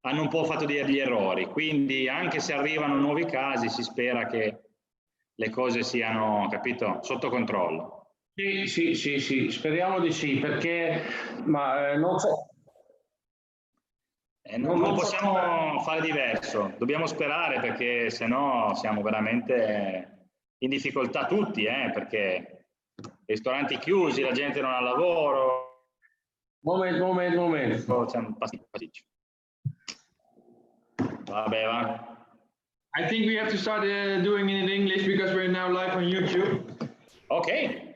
hanno un po' fatto degli errori, quindi anche se arrivano nuovi casi si spera che le cose siano, capito, sotto controllo. Sì, speriamo di sì, perché non so. Non possiamo fare diverso, dobbiamo sperare, perché sennò siamo veramente in difficoltà tutti, perché ristoranti chiusi, la gente non ha lavoro. Momento. C'è un pasticcio. Vabbè, va. I think we have to start doing it in English because we're now live on YouTube. Okay,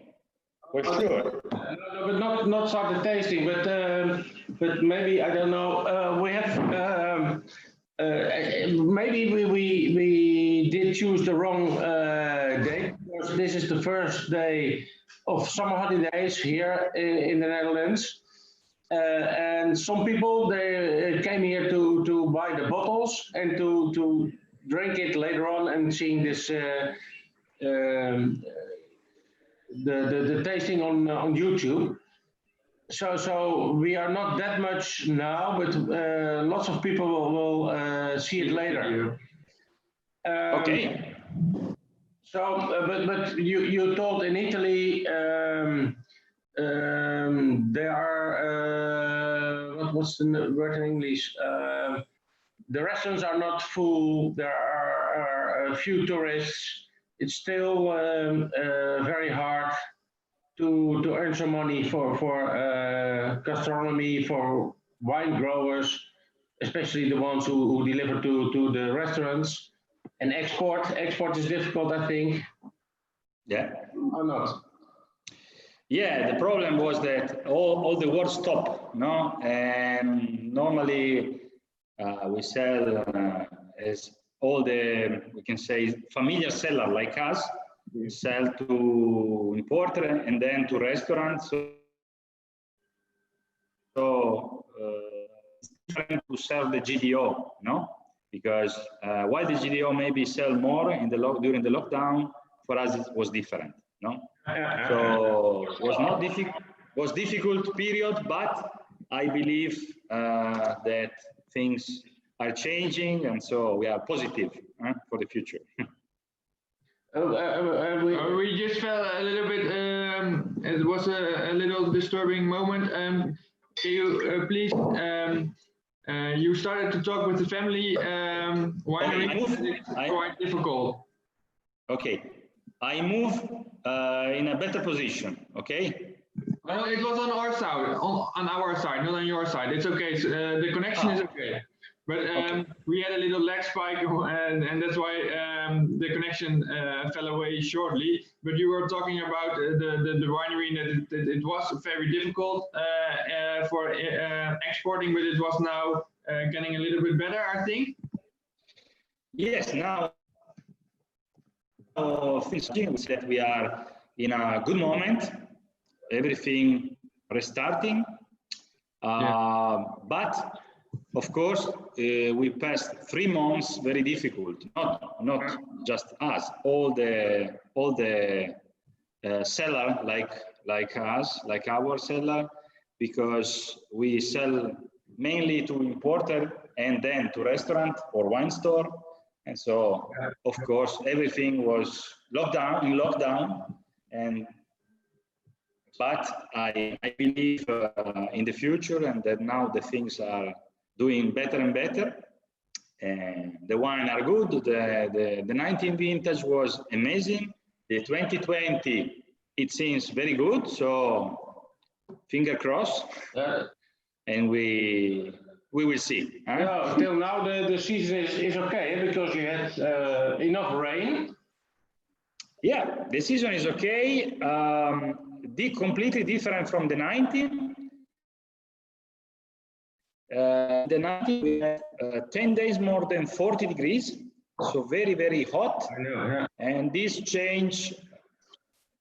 for sure. No, but not start the tasting, but maybe, I don't know. We have maybe we did choose the wrong date, because this is the first day of summer holidays here in the Netherlands. And some people, they came here to buy the bottles and to drink it later on, and seeing this the tasting on YouTube. So we are not that much now, but lots of people will see it later. Okay. So, but you told in Italy there are what's the word in English? The restaurants are not full. There are a few tourists. It's still very hard to earn some money for gastronomy, for wine growers, especially the ones who deliver to the restaurants. And export is difficult, I think. Yeah. Or not? Yeah, the problem was that all the work stopped, no? And normally we sell as all the, we can say, familiar seller like us, sell to importer and then to restaurants. So it's different to serve the GDO, no? Because while the GDO maybe sell more in the during the lockdown, for us it was different, no? So it was not difficult period, but I believe that things are changing, and so we are positive for the future. We just felt a little bit, it was a little disturbing moment. Can you please, you started to talk with the family winery. Okay, it's quite difficult. Okay, I move in a better position, okay? Well, it was on our side, on our side, not on your side. It's okay, so, the connection is okay. But okay. We had a little lag spike, and that's why the connection fell away shortly. But you were talking about the winery, that it was very difficult for exporting, but it was now getting a little bit better, I think. Yes, now things that we are in a good moment, everything restarting, but of course we passed 3 months very difficult, not just us, all the seller like us, like our seller, because we sell mainly to importer and then to restaurant or wine store. And so, of course, everything was in lockdown. But I believe in the future, and that now the things are doing better and better. And the wine are good. The 19 vintage was amazing. The 2020, it seems very good. So, finger crossed. And we will see. Huh? Yeah, till now the season is okay, because you had enough rain. Yeah, the season is okay. Completely different from the 19. The 19 we had 10 days more than 40 degrees, so very, very hot. I know, yeah. And this change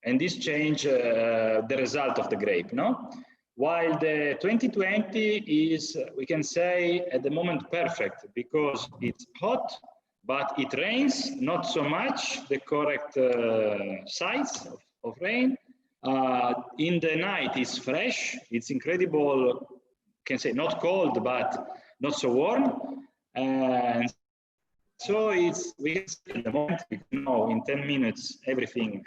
the result of the grape, no? While the 2020 is, we can say, at the moment perfect, because it's hot, but it rains not so much, the correct size of rain. In the night it's fresh, it's incredible can say not cold, but not so warm. And so we can see at the moment, in 10 minutes, everything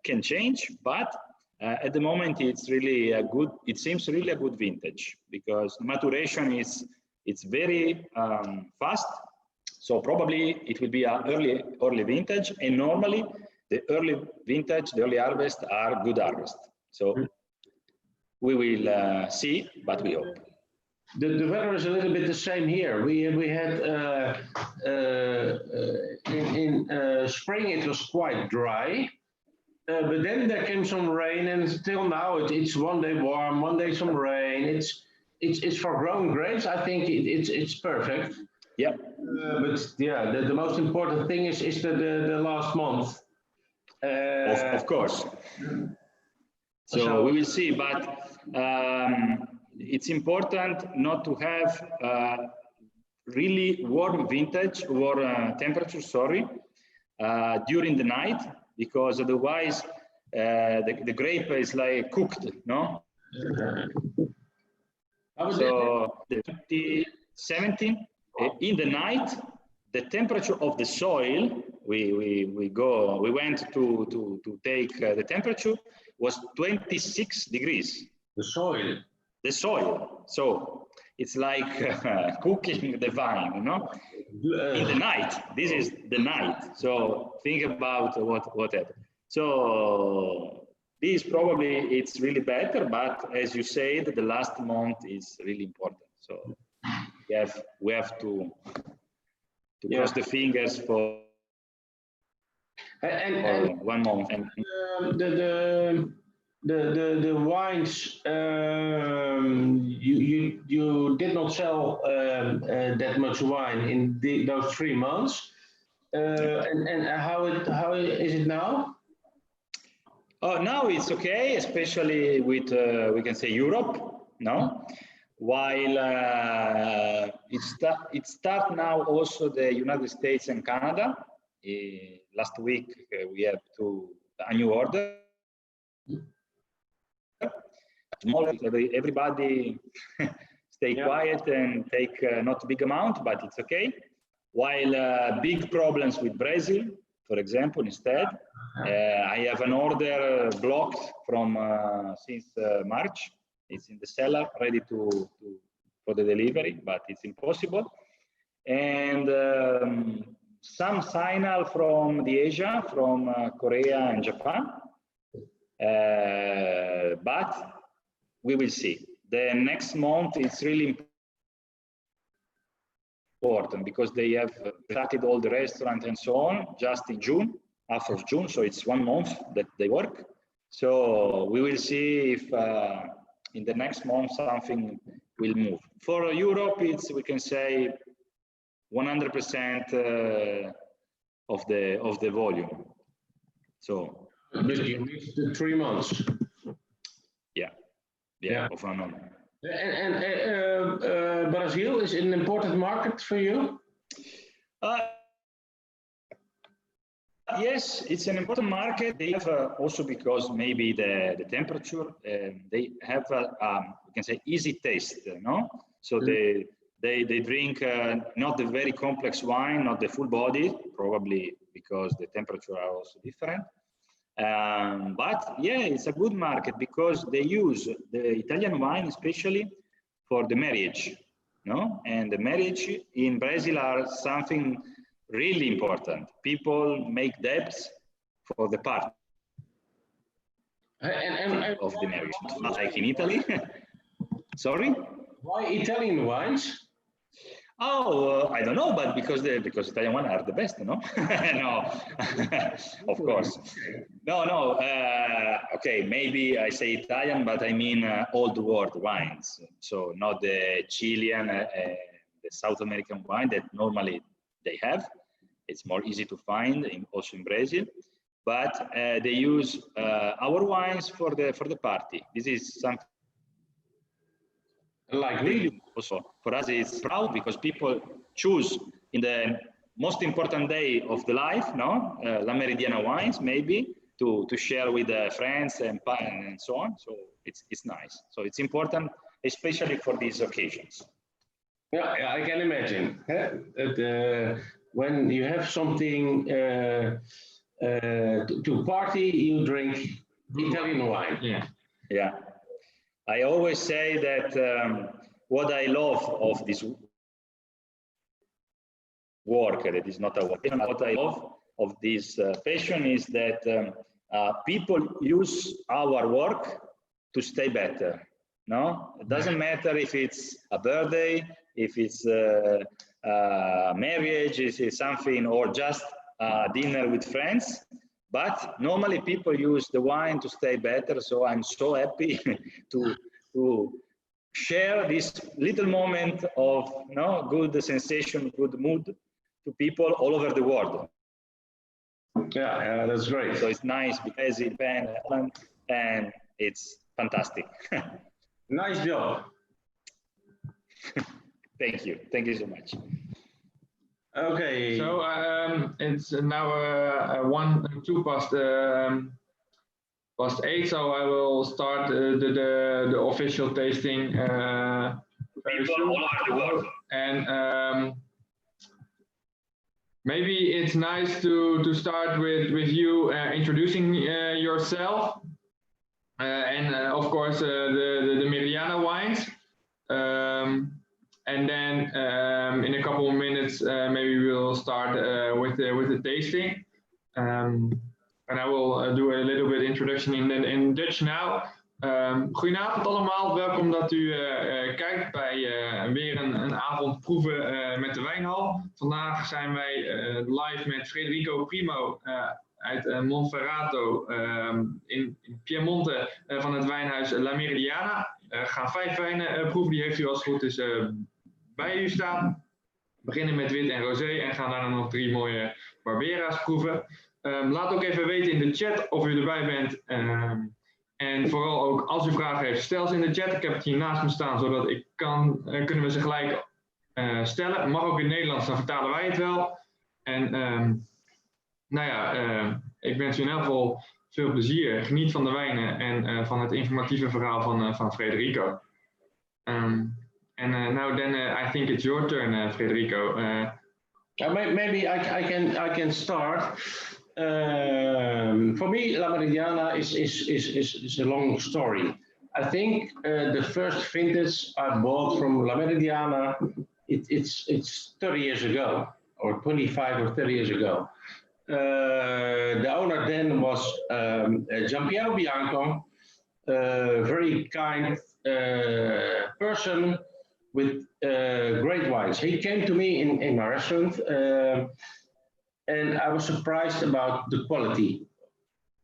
can change, but at the moment, it's really a good, it seems really a good vintage because maturation it's very fast. So probably it will be an early vintage, and normally the early vintage, the early harvest are good harvest. So we will see, but we hope. The weather is a little bit the same here. We had in spring it was quite dry. But then there came some rain, and still now it's one day warm, one day some rain. It's for growing grapes. I think it's perfect. Yeah. But yeah, the most important thing is the last month. Of course. So we will see, but it's important not to have really warm vintage or temperature. Sorry, during the night. Because otherwise the grape is like cooked, no? So the 2017, in the night, the temperature of the soil, we went to take the temperature, was 26 degrees. The soil? The soil. So it's like cooking the vine, you know? In the night. This is the night. So think about what happened. So this probably it's really better, but as you said, the last month is really important. So we have to cross the fingers for and 1 month. And the wines you did not sell that much wine in those 3 months, and how is it now? Now it's okay, especially with we can say Europe, no? While it start now also the United States and Canada. Last week we have a new order. Everybody stay quiet and take not big amount, but it's okay. While big problems with Brazil, for example, instead, I have an order blocked from since March. It's in the cellar, ready for the delivery, but it's impossible. And some signal from the Asia, from Korea and Japan, but we will see. The next month it's really important because they have started all the restaurants and so on just in June, half of June, so it's 1 month that they work. So we will see if in the next month something will move. For Europe, it's, we can say, 100% of the volume. So but you reached the 3 months. Yeah. Of an honor. And Brazil is an important market for you? Yes, it's an important market. They have also because maybe the temperature, they have we can say easy taste, no? So they drink not the very complex wine, not the full body, probably because the temperature are also different. But yeah, it's a good market because they use the Italian wine especially for the marriage, no? And the marriage in Brazil are something really important. People make debts for the part of the marriage, not like in Italy. Sorry? Why Italian wines? Oh, I don't know, but because Italian wines are the best, no? No, of course. No. Okay, maybe I say Italian, but I mean old world wines. So not the Chilean, the South American wine that normally they have. It's more easy to find also in Brazil. But they use our wines for the party. This is something. Like really also for us it's proud because people choose in the most important day of the life, no, La Meridiana wines maybe to share with friends and so on. So it's nice. So it's important especially for these occasions. Yeah, I can imagine that when you have something to party, you drink Italian wine. Yeah. Yeah. I always say that what I love of this work, that is not a work, what I love of this passion is that people use our work to stay better. No, it doesn't matter if it's a birthday, if it's marriage, if it's something, or just dinner with friends. But normally people use the wine to stay better. So I'm so happy to share this little moment of good sensation, good mood to people all over the world. Yeah, that's great. So it's nice because it's in Holland and it's fantastic. Nice job. Thank you. Thank you so much. Okay. So it's now 2 past 8. So I will start the official tasting very soon. All over the world. And maybe it's nice to start with you introducing yourself. And of course the Meridiana wines, and then in a couple of minutes maybe we'll start with the tasting, and I will do a little bit introduction in Dutch now. Goedenavond allemaal, welkom dat u kijkt bij weer een avond proeven met de Wijnhall. Vandaag zijn wij live met Federico Primo uit Monferrato in Piemonte van het wijnhuis La Meridiana. We gaan 5 wijnen proeven, die heeft u als het goed is bij u staan. We beginnen met wit en rosé en gaan daarna nog 3 mooie Barbera's proeven. Laat ook even weten in de chat of u erbij bent. En vooral ook als u vragen heeft, stel ze in de chat. Ik heb het hier naast me staan, zodat ik kunnen we ze gelijk stellen. Mag ook in het Nederlands, dan vertalen wij het wel. En nou ja, ik wens u in elk geval veel plezier. Geniet van de wijnen en van het informatieve verhaal van Federico. And now then I think it's your turn, Federico. Maybe I can start. For me, La Meridiana is a long story. I think the first vintage I bought from La Meridiana, it's 30 years ago, or 25 or 30 years ago. The owner then was Giampiero Bianco, a very kind person with great wines. He came to me in my restaurant, and I was surprised about the quality.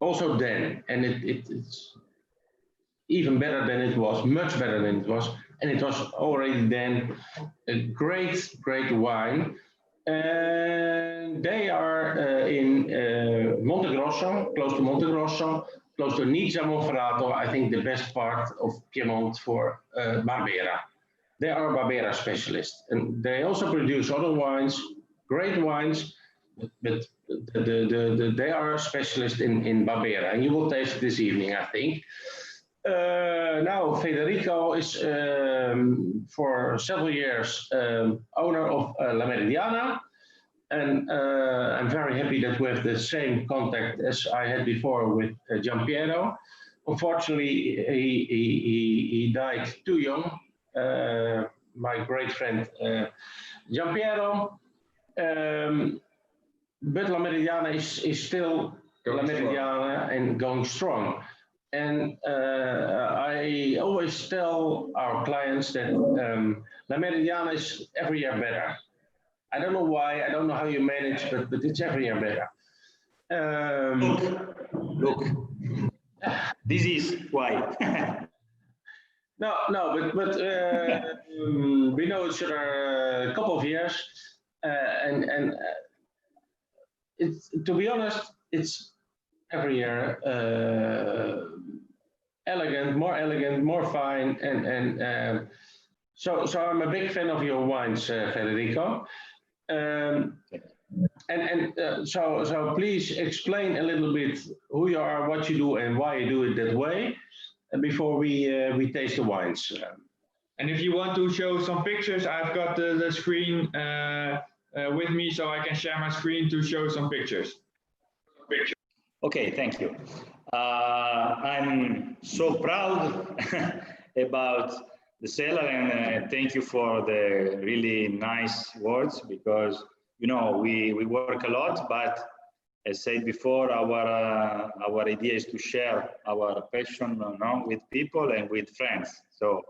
Also then, and it's even better than it was, much better than it was, and it was already then a great wine. And they are in Monte Grosso, close to Monte Grosso, close to Nizza Monferrato, I think the best part of Piedmont for Barbera. They are Barbera specialists, and they also produce other wines, great wines, but they are specialists in Barbera, and you will taste it this evening, I think. Now Federico is for several years owner of La Meridiana, and I'm very happy that we have the same contact as I had before with Giampiero. Unfortunately, he died too young. My great friend Giampiero. But La Meridiana is still La Meridiana and going strong. And I always tell our clients that La Meridiana is every year better. I don't know why, I don't know how you manage, but it's every year better. Look, this is why. No, but we know each other a couple of years, and it's, to be honest, it's every year elegant, more fine, and so I'm a big fan of your wines, Federico. So please explain a little bit who you are, what you do, and why you do it that way, before we taste the wines. And if you want to show some pictures, I've got the screen with me, so I can share my screen to show some pictures. Okay, thank you. I'm so proud about the seller, and thank you for the really nice words, because you know we work a lot, but as said before, our idea is to share our passion, you know, with people and with friends. So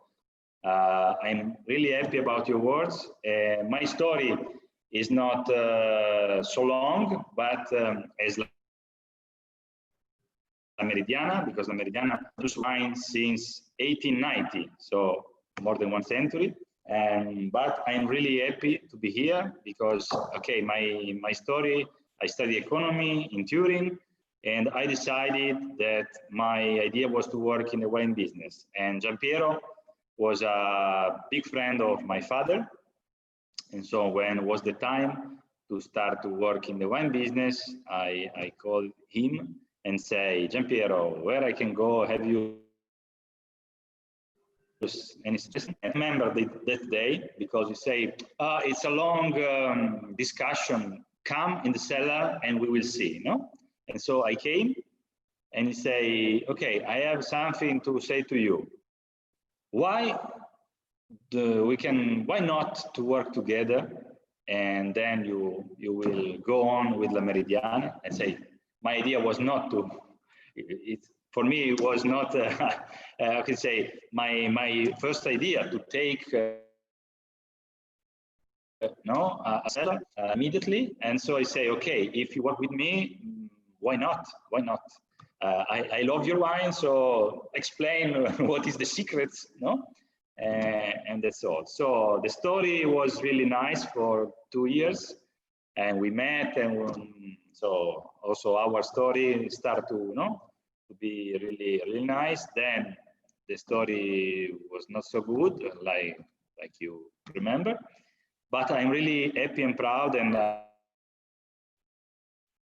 I'm really happy about your words. My story is not so long, but as La Meridiana, because La Meridiana produces wine since 1890, so more than 1 century. But I'm really happy to be here because, okay, my story, I studied economy in Turin, and I decided that my idea was to work in the wine business. And Giampiero was a big friend of my father. And so when it was the time to start to work in the wine business, I called him and say, Giampiero, where I can go? Have you any suggestion? I remember that day, because you say, it's a long discussion, come in the cellar and we will see, no? And so I came and he say, okay, I have something to say to you. Why not to work together, and then you will go on with La Meridiana? And say, my idea was not to, for me, it was not, I can say, my first idea to take a seller immediately. And so I say, okay, if you work with me, why not? Why not? I love your wine, so explain what is the secret, no? And that's all. So the story was really nice for 2 years, and we met, and so also our story started to be really nice. Then the story was not so good, like you remember, but I'm really happy and proud, and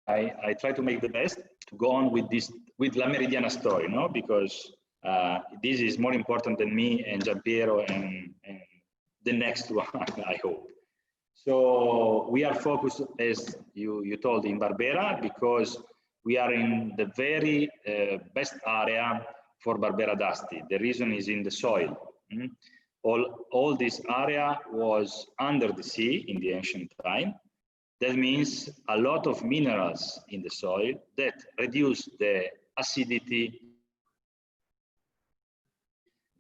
I try to make the best to go on with La Meridiana story, no? Because this is more important than me and Giampiero and the next one, I hope. So we are focused, as you told, in Barbera, because we are in the very best area for Barbera d'Asti. The reason is in the soil. All this area was under the sea in the ancient time. That means a lot of minerals in the soil that reduce the acidity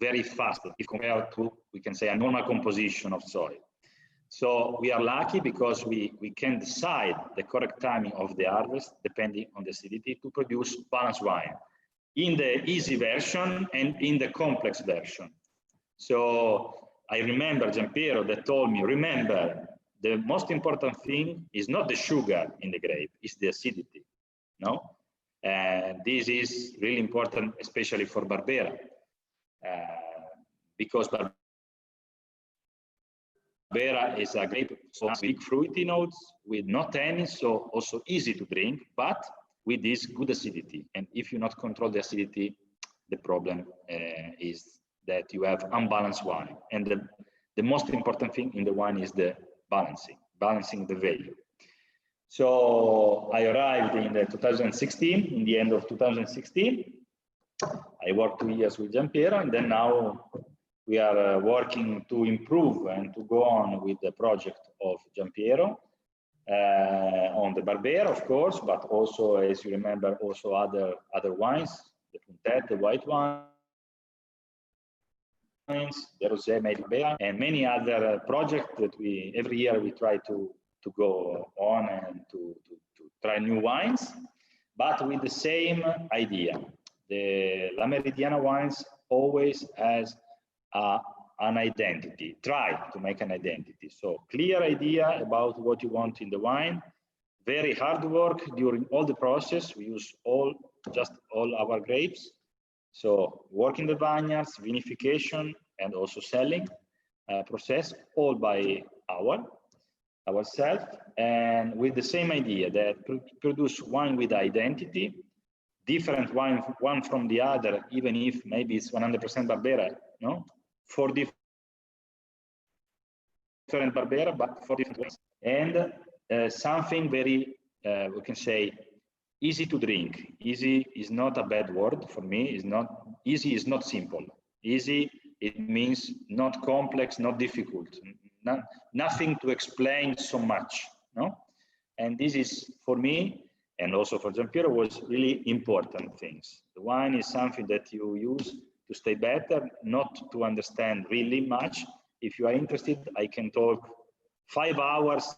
very fast if compared to, we can say, a normal composition of soil. So we are lucky because we can decide the correct timing of the harvest depending on the acidity to produce balanced wine in the easy version and in the complex version. So I remember Giampiero that told me, remember, the most important thing is not the sugar in the grape, it's the acidity, no? And this is really important, especially for Barbera, because Barbera is a grape so big fruity notes with no tannin, so also easy to drink, but with this good acidity. And if you not control the acidity, the problem is that you have unbalanced wine. And the most important thing in the wine is the balancing the value. So I arrived in 2016, in the end of 2016. I worked 2 years with Giampiero, and then now we are working to improve and to go on with the project of Giampiero on the Barbera, of course, but also, as you remember, also other wines, the Puntet, the white wines, the Rosé made Barbera, and many other projects that every year we try to go on and to try new wines, but with the same idea. The La Meridiana wines always has an identity, try to make an identity. So clear idea about what you want in the wine, very hard work during all the process. We use all our grapes. So work in the vineyards, vinification, and also selling process, all by ourselves, and with the same idea that produce wine with identity, different wine one from the other, even if maybe it's 100% Barbera, no? For different different Barbera, but 4 different ways. And something very, we can say, easy to drink. Easy is not a bad word for me. It's not easy. Is not simple. Easy, it means not complex, not difficult. Nothing to explain so much. No, and this is for me, and also for Giampiero, was really important things. The wine is something that you use to stay better, not to understand really much. If you are interested, I can talk 5 hours,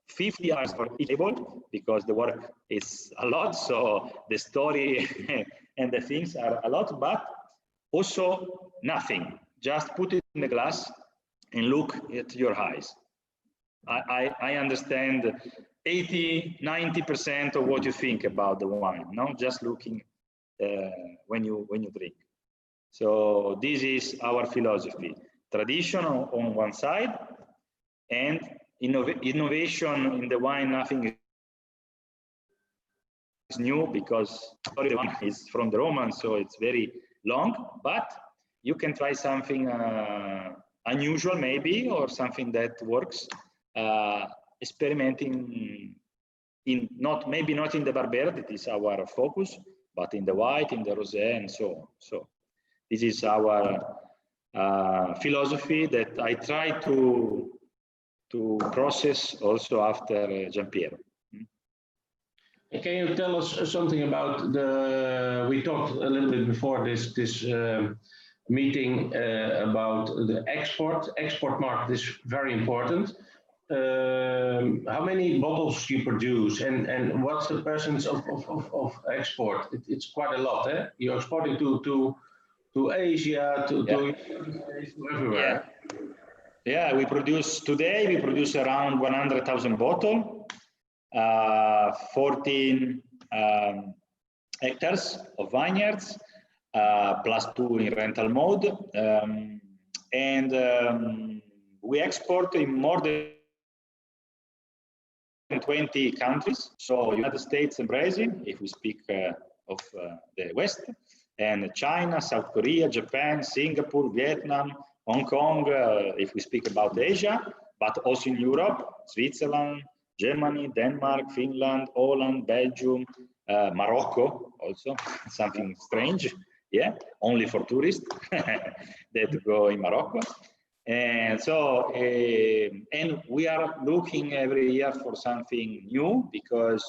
50 hours for each table, because the work is a lot. So the story and the things are a lot, but also nothing. Just put it in the glass and look at your eyes. I understand 80–90% of what you think about the wine, not just looking when you drink. So this is our philosophy: tradition on one side, and innovation in the wine. Nothing is new, because the wine is from the Romans, so it's very long. But you can try something unusual, maybe, or something that works. Experimenting in maybe not in the Barbera, that is our focus, but in the white, in the rosé, and so on. So this is our philosophy that I try to process also after Giampiero. Can you tell us something about we talked a little bit before this meeting about the export market is very important. How many bottles you produce, and what's the percentage of export? It's quite a lot, eh? You're exporting to Asia, to everywhere. Yeah, today we produce around 100,000 bottles, 14 hectares of vineyards, +2 in rental mode, and we export in more than 20 countries. So United States and Brazil, if we speak of the West, and China, South Korea, Japan, Singapore, Vietnam, Hong Kong, if we speak about Asia, but also in Europe, Switzerland, Germany, Denmark, Finland, Holland, Belgium, Morocco, also something strange, yeah, only for tourists that go in Morocco. And so, and we are looking every year for something new, because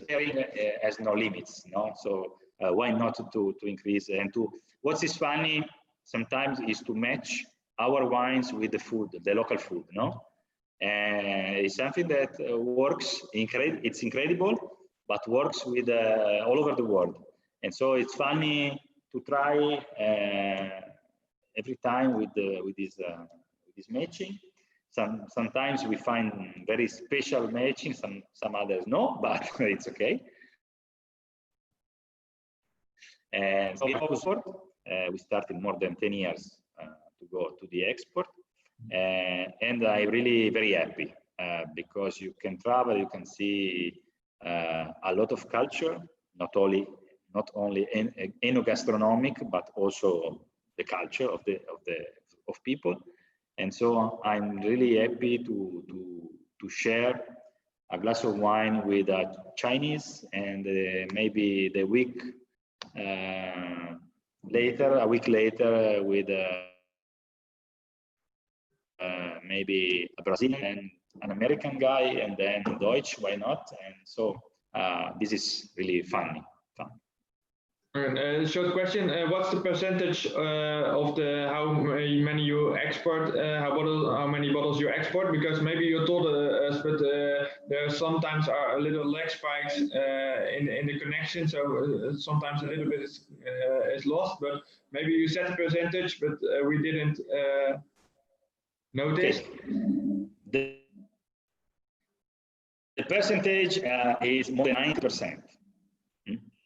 sharing has no limits, no? So why not to increase and to, what is funny sometimes is to match our wines with the food, the local food, no? And it's something that works, it's incredible, but works with all over the world. And so it's funny to try every time with this matching. Sometimes we find very special matching, some others no, but it's okay. And so we started more than 10 years to go to the export, and I'm really very happy because you can travel, you can see a lot of culture, not only enogastronomic, but also the culture of people. And so I'm really happy to share a glass of wine with a Chinese, and maybe a week later with maybe a Brazilian and an American guy, and then Deutsch, why not? And so this is really fun. Short question: what's the percentage of how many you export? How many bottles you export? Because maybe you told us, but there sometimes are a little lag spikes in the connection, so sometimes a little bit is lost. But maybe you said the percentage, but we didn't notice. Okay. The percentage is more than 90%.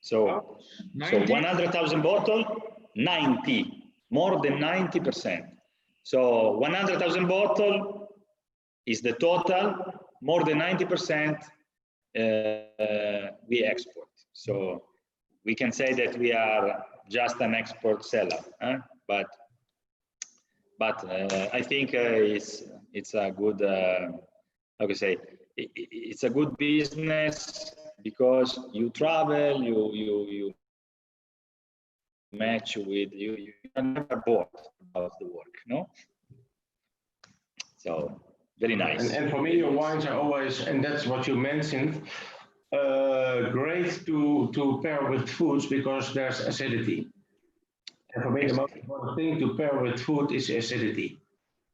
So 100,000 bottles, 90, more than 90%. So 100,000 bottles is the total, more than 90% we export. So we can say that we are just an export seller, but I think it's a good, how can I say, it's a good business because you travel, you match with, you are never bored about the work, no? So very nice. And for me, your wines are always, and that's what you mentioned, great to pair with foods because there's acidity. And for me, the most important thing to pair with food is acidity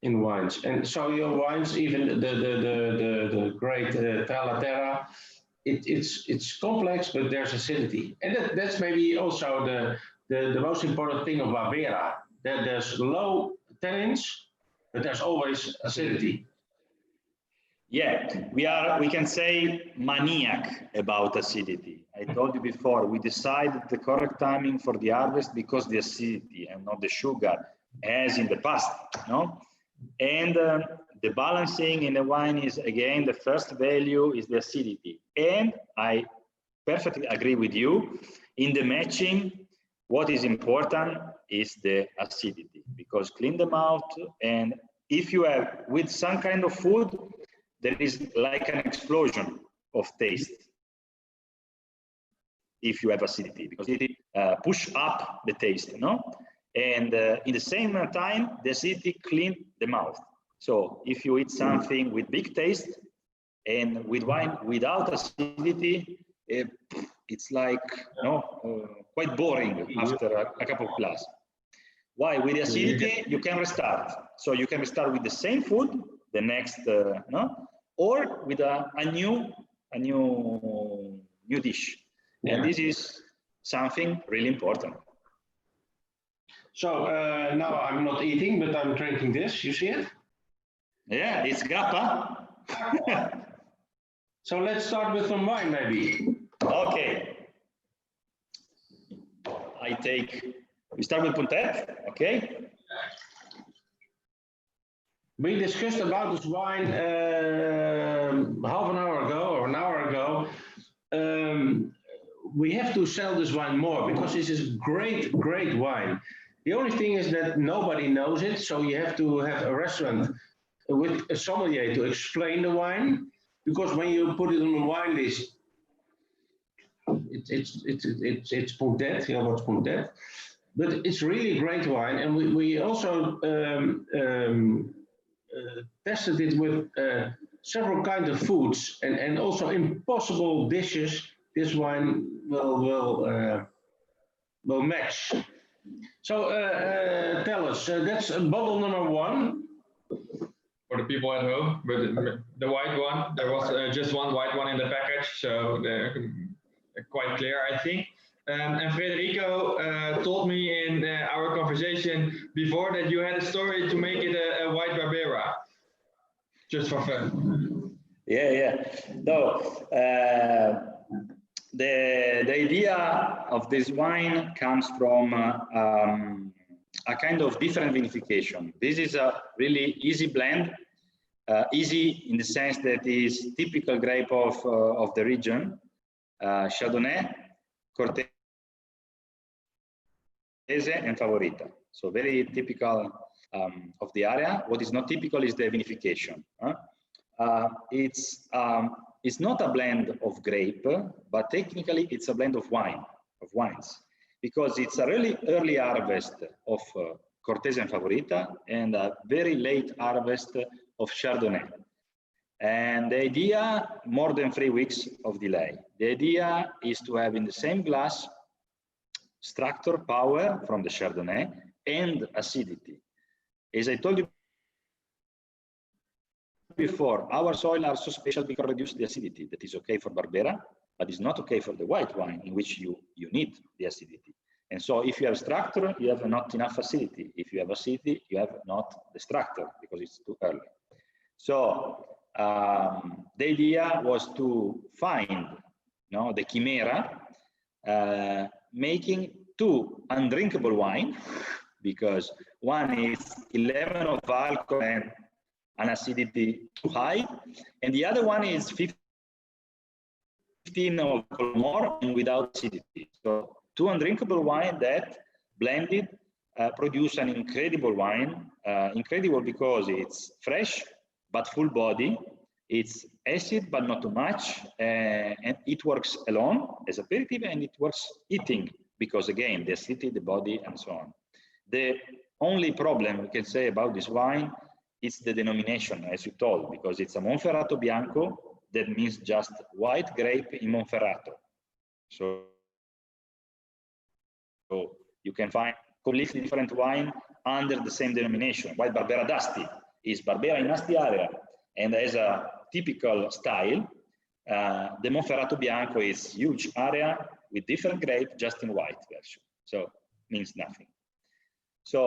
in wines. And so your wines, even the great Tralaterra, it's complex, but there's acidity. And that's maybe also the most important thing of Barbera, that there's low tannins, but there's always acidity. Yeah, we can say maniac about acidity. I told you before, we decided the correct timing for the harvest because the acidity and not the sugar, as in the past, no? And the balancing in the wine is, again, the first value is the acidity. And I perfectly agree with you. In the matching, what is important is the acidity, because clean them out. And if you have with some kind of food, there is like an explosion of taste if you have acidity, because it push up the taste, no? And in the same time, the acidity clean the mouth. So if you eat something with big taste and with wine without acidity, it's like quite boring after a couple of glasses. Why? With the acidity, you can restart. So you can restart with the same food, the next, or with a new dish. And this is something really important. So now I'm not eating, but I'm drinking this. You see it? Yeah, it's grappa. So let's start with some wine, maybe. Okay. We start with Pontet, okay? We discussed about this wine half an hour ago or an hour ago. We have to sell this wine more because this is great, great wine. The only thing is that nobody knows it, so you have to have a restaurant with a sommelier to explain the wine, because when you put it on a wine list, it's Pontet, you know what's Pontet, but it's really great wine. And we also tested it with several kinds of foods and also impossible dishes. This wine will match. So tell us, that's bottle number 1. For the people at home, but the white one, there was just one white one in the package, so they're quite clear, I think. And Federico told me in our conversation before that you had a story to make it a white Barbera, just for fun. Yeah. No, the idea of this wine comes from a kind of different vinification. This is a really easy blend, easy in the sense that it is typical grape of the region, Chardonnay, Cortese and Favorita. So very typical of the area. What is not typical is the vinification. It's not a blend of grape, but technically it's a blend of wines, because it's a really early harvest of Cortese and Favorita and a very late harvest of Chardonnay. And the idea, more than 3 weeks of delay. The idea is to have in the same glass structure, power from the Chardonnay and acidity. As I told you before, our soil are so special because reduce the acidity. That is okay for Barbera, but it's not okay for the white wine, in which you need the acidity. And so if you have structure, you have not enough acidity. If you have acidity, you have not the structure because it's too early. So the idea was to find the chimera, making 2 undrinkable wine, because one is 11 of alcohol and an acidity too high, and the other one is 15 of alcohol more and without acidity. So 2 undrinkable wine that blended, produce an incredible wine. Incredible because it's fresh, but full body. It's acid, but not too much. And it works alone as aperitif, and it works eating because, again, the acidity, the body, and so on. The only problem we can say about this wine is the denomination, as you told, because it's a Monferrato Bianco. That means just white grape in Monferrato. So you can find completely different wine under the same denomination. While Barbera d'Asti is Barbera in Asti area and has a typical style, the Monferrato Bianco is huge area with different grape, just in white version. So means nothing. So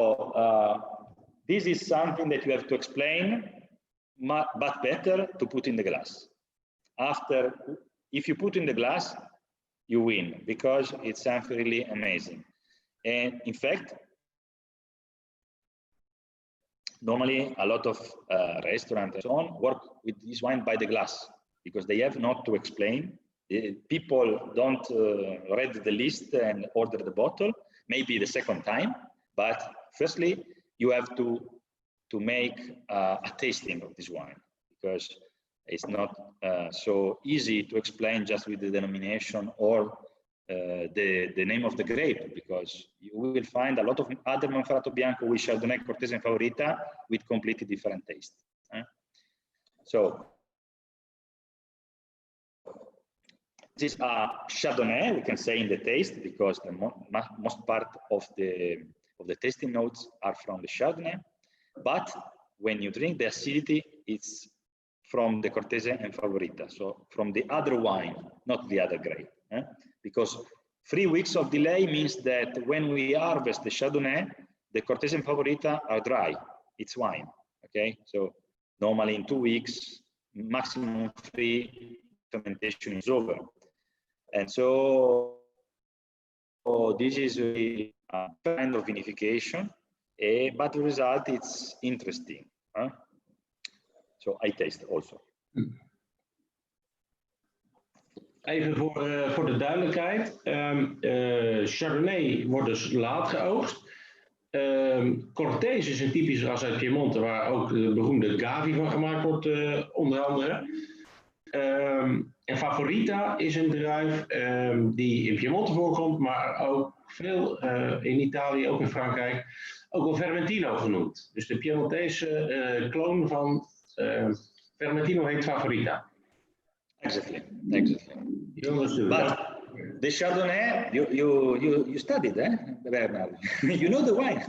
this is something that you have to explain, but better to put in the glass. After, if you put in the glass, you win, because it's something really amazing. And in fact, normally a lot of restaurants and so on work with this wine by the glass, because they have not to explain. People don't read the list and order the bottle, maybe the second time, but firstly, you have to make a tasting of this wine, because it's not so easy to explain just with the denomination or the name of the grape, because you will find a lot of other Monferrato Bianco with Chardonnay, Cortese, and Favorita with completely different taste. So this is a Chardonnay, we can say, in the taste, because the most part of the tasting notes are from the Chardonnay. But when you drink, the acidity, it's from the Cortese and Favorita, so from the other wine, not the other grape. Because 3 weeks of delay means that when we harvest the Chardonnay, the Cortese and Favorita are dry. It's wine, okay? So normally in 2 weeks, maximum 3, fermentation is over. And so this is a kind of vinification, but the result, it's interesting. So I taste also. Even voor de duidelijkheid, Chardonnay wordt dus laat geoogst. Cortese is een typisch ras uit Piemonte, waar ook de beroemde Gavi van gemaakt wordt, onder andere. En Favorita is een druif die in Piemonte voorkomt, maar ook veel in Italië, ook in Frankrijk, ook wel Vermentino genoemd. Dus de Piemontese kloon van Vermentino heet Favorita. Exactly. You understood. But the Chardonnay, you studied, Bernard? You know the wine.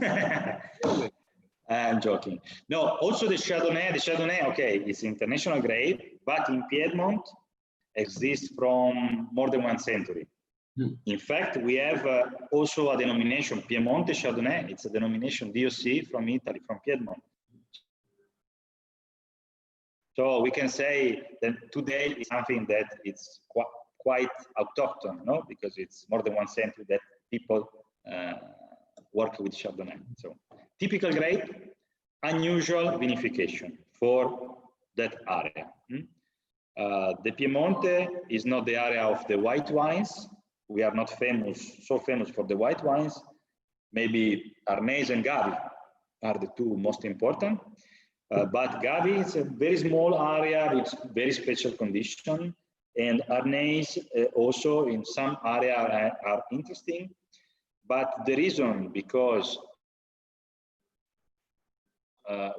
I'm joking. No, also the Chardonnay, okay, it's international grape, but in Piedmont exists from more than 1 century. In fact, we have also a denomination, Piemonte Chardonnay. It's a denomination DOC from Italy, from Piedmont. So we can say that today is something that it's quite autochthon, no? Because it's more than 1 century that people work with Chardonnay. So typical grape, unusual vinification for that area. The Piemonte is not the area of the white wines. We are not so famous for the white wines. Maybe Arnese and Gavi are the 2 most important. But Gavi is a very small area with very special condition, and Arnese also in some area are interesting. But the reason because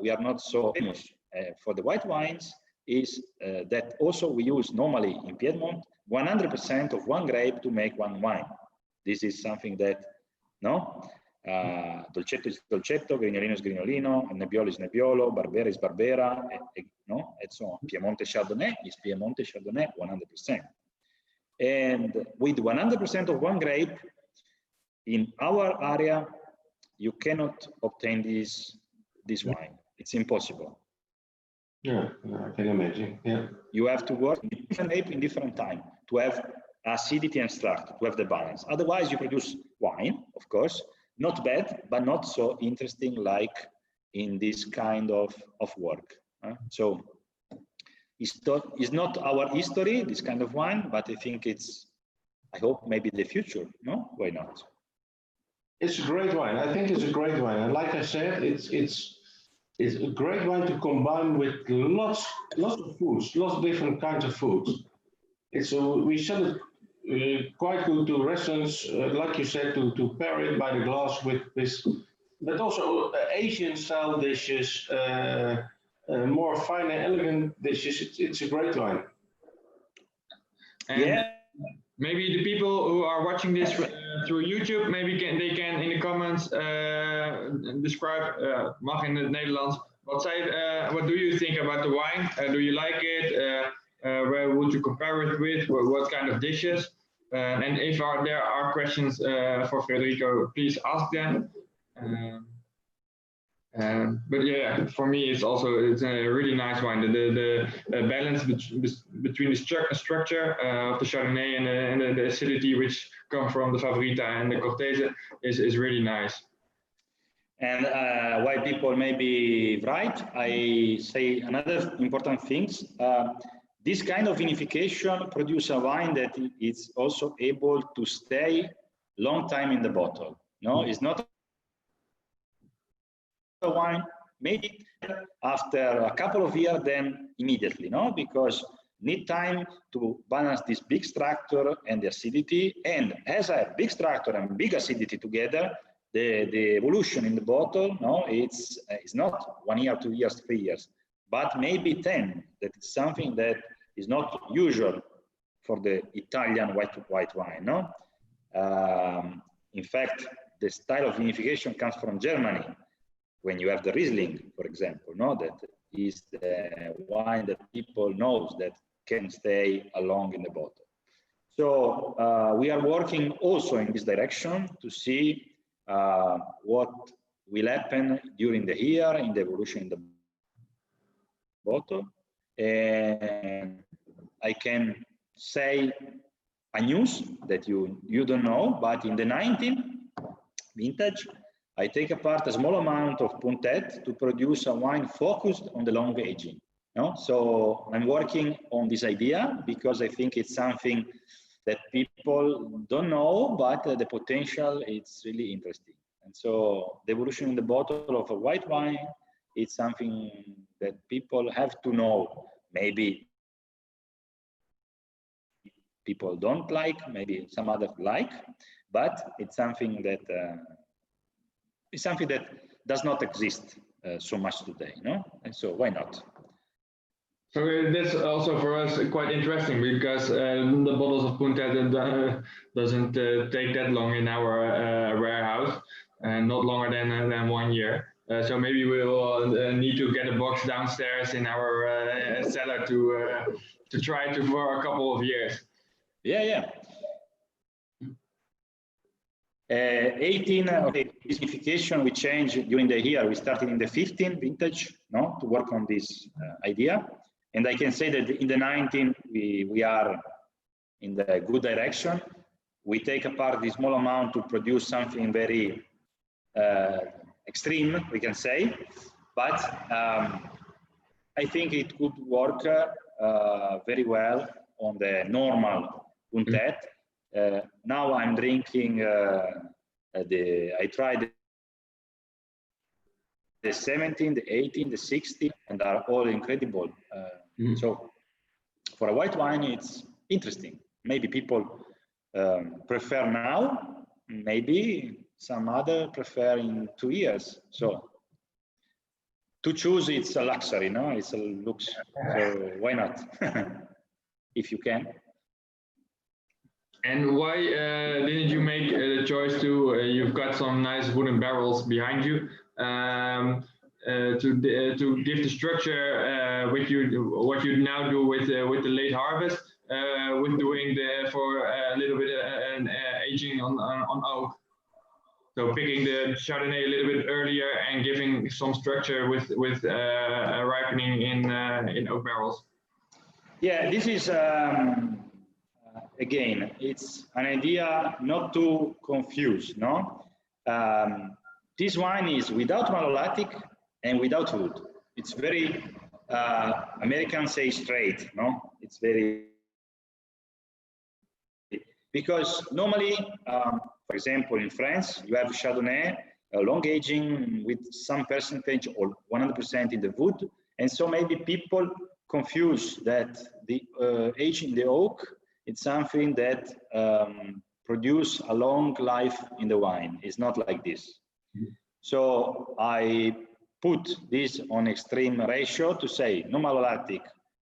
we are not so famous for the white wines is that also we use normally in Piedmont 100% of 1 grape to make 1 wine. This is something that, no? Dolcetto is Dolcetto, Grignolino is Grignolino, Nebbiolo is Nebbiolo, Barbera is Barbera, no? And so on. Piemonte Chardonnay is Piemonte Chardonnay 100%. And with 100% of 1 grape, in our area, you cannot obtain this wine. It's impossible. Yeah, I can imagine. Yeah. You have to work in different grape in different time to have acidity and structure, to have the balance. Otherwise, you produce wine, of course, not bad, but not so interesting like in this kind of work. So it's not our history, this kind of wine, but I think it's, I hope maybe the future, no? Why not? It's a great wine. I think it's a great wine. And like I said, it's a great wine to combine with lots of foods, lots of different kinds of foods. We sell it quite good to restaurants, like you said, to pair it by the glass with this, but also Asian style dishes, more fine and elegant dishes. It's a great wine. And yeah. Maybe the people who are watching this through YouTube, maybe they can in the comments describe, mag in het Nederlands, what do you think about the wine? Do you like it? Where would you compare it with? What kind of dishes? And if there are questions for Federico, please ask them. But yeah, for me, it's a really nice wine. The balance between the structure of the Chardonnay and the acidity which come from the Favorita and the Cortese is really nice. And why people may be right, I say another important things. This kind of vinification produce a wine that is also able to stay long time in the bottle. No, it's not a wine maybe after a couple of years then immediately, no, because need time to balance this big structure and the acidity. And as a big structure and big acidity together, the evolution in the bottle, no, it's not 1 year, 2 years, 3 years, but maybe 10. That is something that is not usual for the Italian white wine, no. In fact, the style of vinification comes from Germany. When you have the Riesling, for example, no, that is the wine that people knows that can stay long in the bottle. So we are working also in this direction to see what will happen during the year in the evolution in the bottle. And I can say a news that you don't know, but in the 19 vintage, I take apart a small amount of Puntet to produce a wine focused on the long aging. No? So I'm working on this idea because I think it's something that people don't know, but the potential is really interesting. And so the evolution in the bottle of a white wine, it's something that people have to know. Maybe people don't like, maybe some others like, but it's something that does not exist so much today, no? And so why not? So that's also for us quite interesting because the bottles of Puntet doesn't take that long in our warehouse, and not longer than 1 year. So maybe we will need to get a box downstairs in our cellar to try it for a couple of years. Yeah. 18 of the vinification we changed during the year. We started in the 15 vintage, no, to work on this idea. And I can say that in the 19, we are in the good direction. We take apart this small amount to produce something very extreme, we can say. But I think it could work very well on the normal Puntet. Now I'm drinking I tried the 17, the 18, the 60, and are all incredible. So for a white wine, it's interesting. Maybe people prefer now, maybe some other prefer in 2 years. So to choose, it's a luxury, no? It's a lux. So why not? If you can. And why didn't you make the choice to? You've got some nice wooden barrels behind you to give the structure what you now do with the late harvest, with doing for a little bit aging on oak. So picking the Chardonnay a little bit earlier and giving some structure with ripening in oak barrels. Yeah, this is. Again, it's an idea not to confuse, no? This wine is without malolactic and without wood. It's very, Americans say straight, no? It's very, because normally For example, in France, you have Chardonnay, long aging with some percentage or 100% in the wood. And so maybe people confuse that the age in the oak, it's something that produce a long life in the wine. It's not like this. So I put this on extreme ratio to say no malolactic,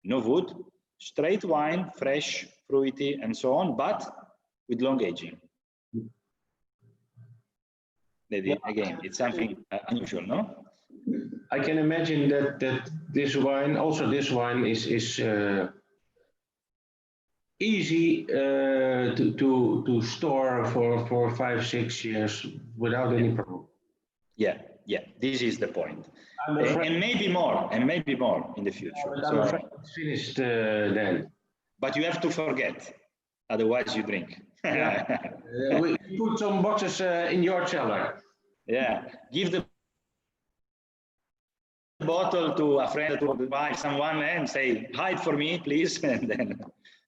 no wood, straight wine, fresh, fruity, and so on, but with long aging. Again, it's something unusual, no? I can imagine that this wine, is easy to store for 5-6 years without any problem. Yeah, this is the point. And maybe more in the future. But I'm afraid it's finished then. But you have to forget, otherwise you drink. Yeah. We put some boxes in your cellar. Yeah, give the bottle to a friend to buy someone and say, hide for me, please. And then,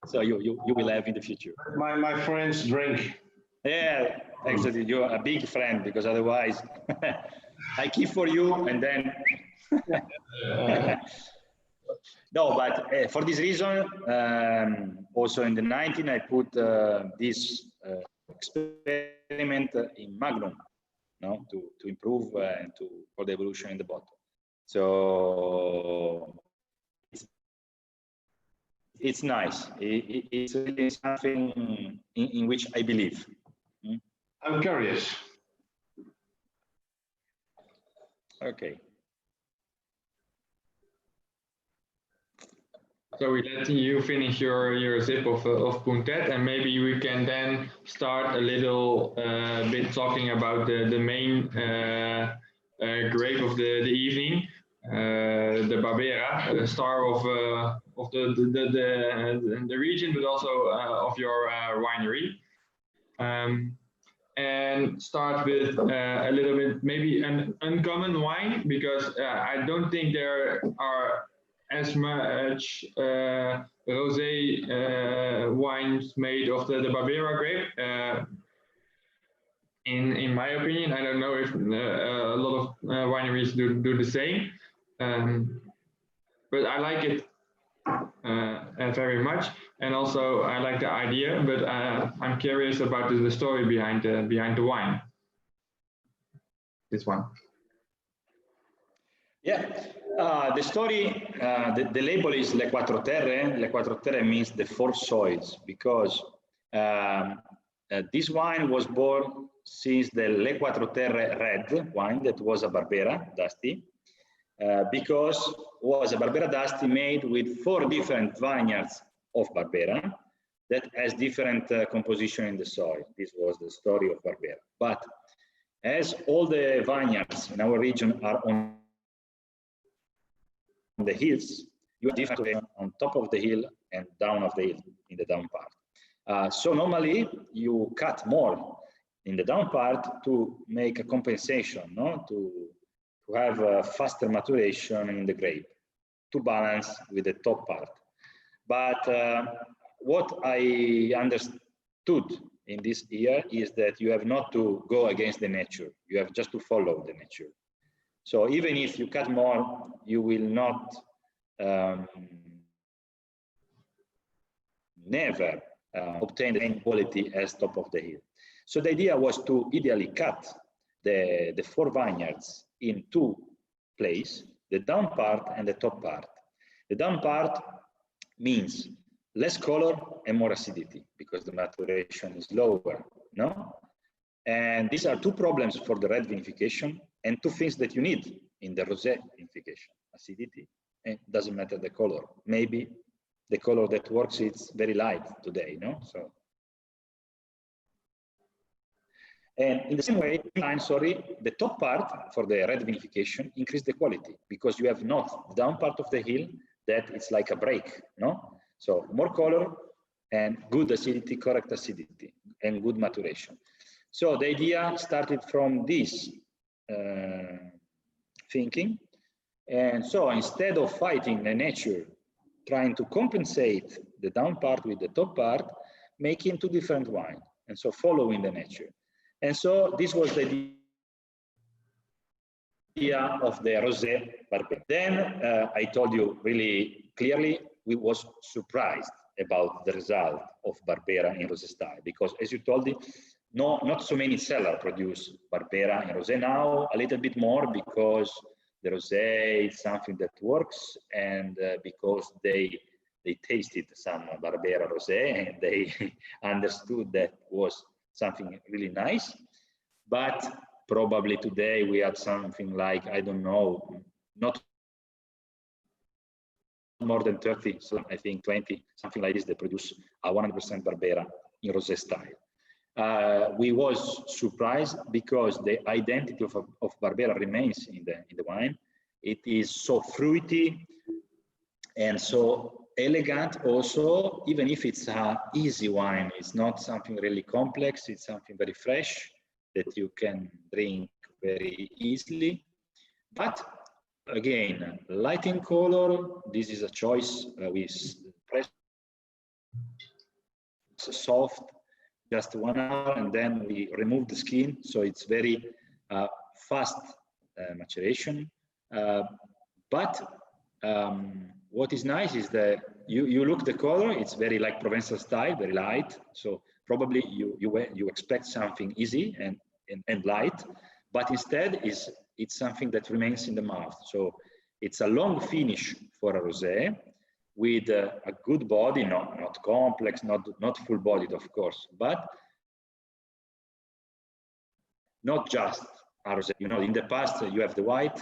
so you will have in the future. My friends drink. Yeah, actually, you're a big friend, because otherwise I keep for you and then. No, but for this reason, also in the 19, I put this experiment in Magnum, no, to improve and for the evolution in the bottle. So it's nice. It's really something in which I believe. I'm curious. Okay. So we let you finish your sip of Puntet, and maybe we can then start a little bit talking about the main grape of the evening, the Barbera, the star of the region, but also of your winery. And start with a little bit maybe an uncommon wine, because I don't think there are as much rosé wines made of the Barbera grape. In my opinion, I don't know if a lot of wineries do the same, but I like it very much, and also I like the idea. But I'm curious about the story behind the wine. This one. Yeah, the story, the label is Le Quattro Terre. Le Quattro Terre means the 4 soils, because this wine was born since the Le Quattro Terre red wine that was a Barbera Dusty, because it was a Barbera Dusty made with 4 different vineyards of Barbera that has different composition in the soil. This was the story of Barbera. But as all the vineyards in our region are on the hills, you have different on top of the hill and down of the hill in the down part. So normally you cut more in the down part to make a compensation, no? To have a faster maturation in the grape, to balance with the top part. But what I understood in this year is that you have not to go against the nature. You have just to follow the nature. So even if you cut more, you will not never obtain the same quality as top of the hill. So the idea was to ideally cut the 4 vineyards in 2 places, the down part and the top part. The down part means less color and more acidity, because the maturation is lower, no? And these are 2 problems for the red vinification, and 2 things that you need in the rosé vinification: acidity, and doesn't matter the color. Maybe the color that works, it's very light today, no? So, and in the same way, the top part for the red vinification increase the quality, because you have not the down part of the hill that it's like a break, no? So more color and good acidity, correct acidity, and good maturation. So the idea started from this thinking. And so instead of fighting the nature, trying to compensate the down part with the top part, making 2 different wines. And so following the nature. And so this was the idea of the Rosé Barbera. Then I told you really clearly, we was surprised about the result of Barbera in Rosé style, because as you told me, not so many sellers produce Barbera in Rosé now, a little bit more because the Rosé is something that works, and because they tasted some Barbera Rosé and they understood that was something really nice. But probably today we had something like, I don't know, not more than 30, so I think 20, something like this, that produce a 100% Barbera in Rosé style. We was surprised because the identity of Barbera remains in the wine. It is so fruity and so elegant also, even if it's an easy wine. It's not something really complex, it's something very fresh that you can drink very easily. But again, light in color, this is a choice. We press soft, just 1 hour, and then we remove the skin, so it's very fast maturation. But what is nice is that you look the color, it's very like Provençal style, very light. So probably you expect something easy and light, but instead it's something that remains in the mouth. So it's a long finish for a rosé with a good body, not complex, not full bodied, of course, but not just a rosé. You know, in the past you have the white,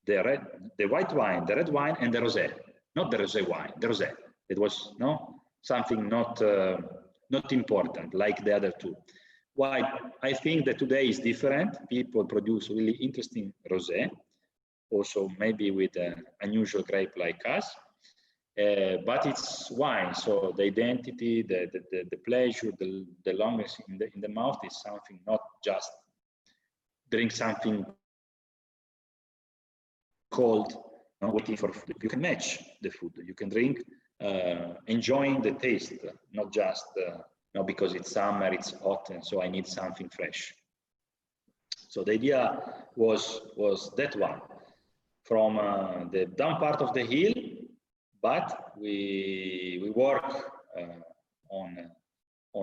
the white wine, the red wine, and the rosé. Not the rosé wine, the rosé. It was something not important like the other two. Why? I think that today is different. People produce really interesting rosé, also maybe with an unusual grape like us. But it's wine, so the identity, the pleasure, the longness in the mouth is something, not just drink something cold, waiting for food. You can match the food. You can drink, enjoying the taste, not just because it's summer, it's hot, and so I need something fresh. So the idea was that one, from the down part of the hill, but we work on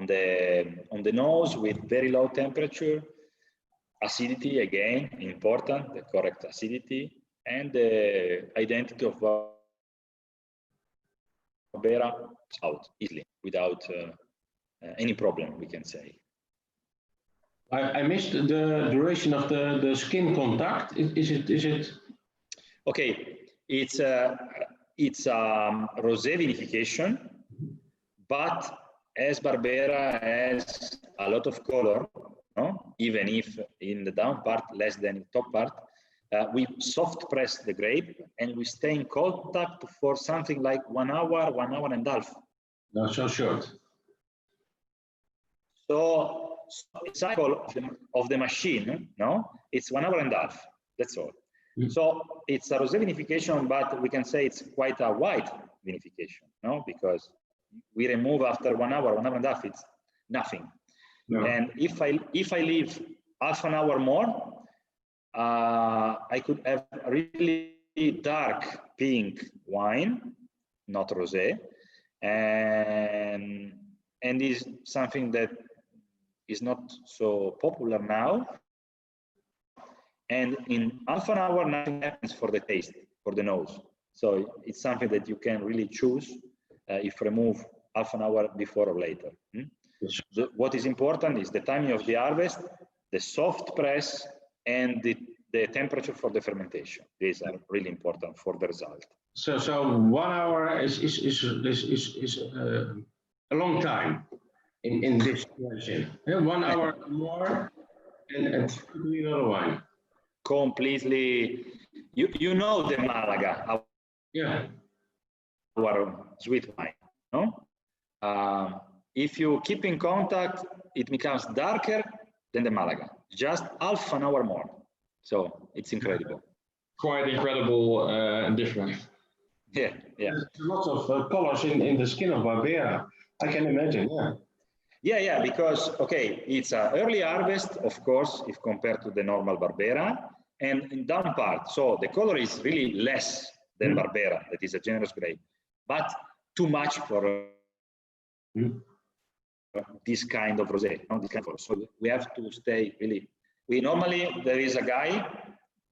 the nose with very low temperature, acidity again important, the correct acidity, and the identity of Barbera out easily without any problem, we can say. I missed the duration of the skin contact. Is it? Okay, it's rosé vinification, but as Barbera has a lot of color, even if in the down part less than the top part, we soft press the grape and we stay in contact for something like 1 hour, 1 hour and a half. Not so short. So the cycle of the machine, it's 1 hour and a half. That's all. Mm-hmm. So it's a rosé vinification, but we can say it's quite a white vinification, because we remove after 1 hour, 1 hour and a half, it's nothing. No. And if I leave half an hour more, I could have a really dark pink wine, not rosé, and is something that is not so popular now. And in half an hour, nothing happens for the taste, for the nose. So it's something that you can really choose if remove half an hour before or later. What is important is the timing of the harvest, the soft press, and the temperature for the fermentation. These are really important for the result. So 1 hour is a long time in this situation. 1 hour more and completely another wine. Completely, you know the Malaga, our sweet wine, if you keep in contact, it becomes darker than the Malaga, just half an hour more. So it's incredible. Quite incredible difference. Yeah. There's lots of colors in the skin of Barbera. I can imagine, yeah. Yeah, because, okay, it's an early harvest, of course, if compared to the normal Barbera, and in down part. So the color is really less than Barbera, that is a generous grape, but too much for this kind of rosé, not this kind of. So we have to stay really. We normally, there is a guy,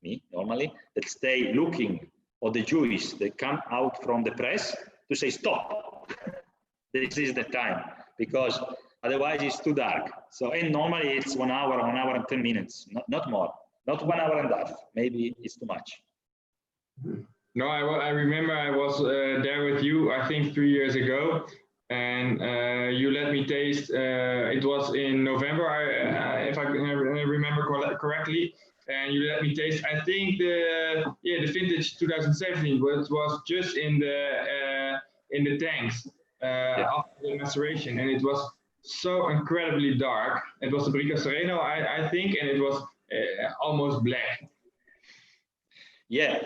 me normally, that stay looking at the juice that come out from the press to say stop. This is the time, because otherwise it's too dark. So, and normally it's 1 hour, 1 hour and 10 minutes, not more, not 1 hour and a half. Maybe it's too much. No, I remember I was there with you, I think 3 years ago, and you let me taste, it was in November, if I remember correctly, and you let me taste, I think the vintage 2017, but it was just in the tanks after the maceration, and it was so incredibly dark. It was the Bricca Sereno, I think, and it was almost black. Yeah,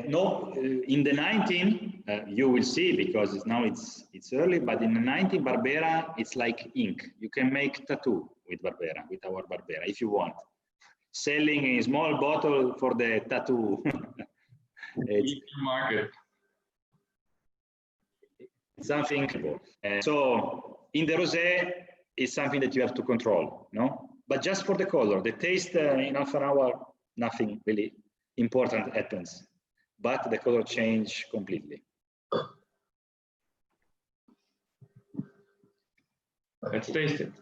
no, in the 19, you will see, because now it's early, but in the 19 Barbera, it's like ink. You can make tattoo with Barbera, with our Barbera, if you want. Selling a small bottle for the tattoo. It's market. Something. So in the rosé, it's something that you have to control, no? But just for the color, the taste in half an hour, nothing really important happens, but the color change completely. Let's taste it.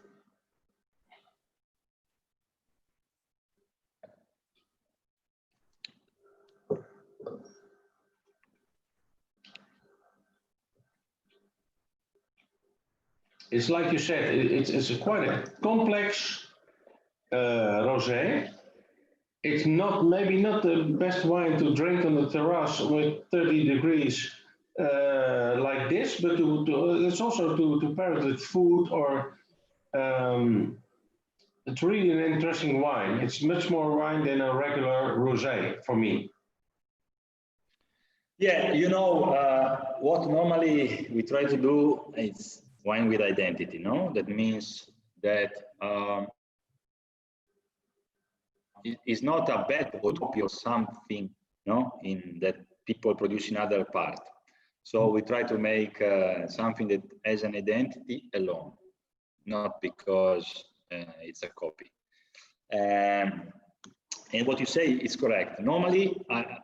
It's like you said, it's quite a complex rosé. It's maybe not the best wine to drink on the terrace with 30 degrees like this, but it's also to pair it with food, or it's really an interesting wine. It's much more wine than a regular rosé for me. Yeah, you know, what normally we try to do is wine with identity, no? That means that it's not a bad copy of something, no, in that people produce in other part. So we try to make something that has an identity alone, not because it's a copy. And what you say is correct. Normally,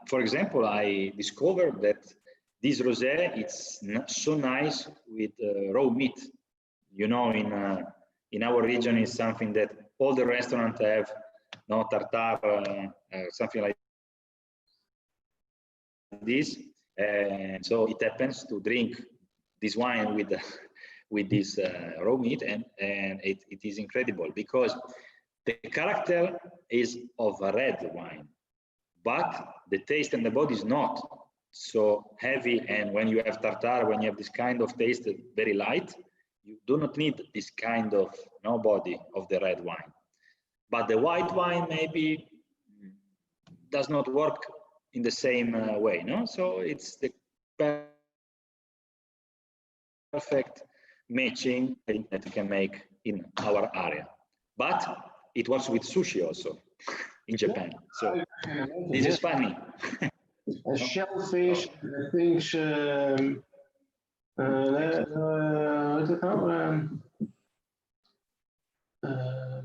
for example, I discovered that this rosé, it's not so nice with raw meat. You know, in our region, is something that all the restaurants have, no, tartare, something like this. And so it happens to drink this wine with this raw meat, and it is incredible, because the character is of a red wine, but the taste and the body is not so heavy. And when you have tartare, when you have this kind of taste, very light, you do not need this kind of body of the red wine. But the white wine maybe does not work in the same way, no? So it's the perfect matching that we can make in our area. But it works with sushi also in Japan. So this is funny. Shellfish, things, what's it called?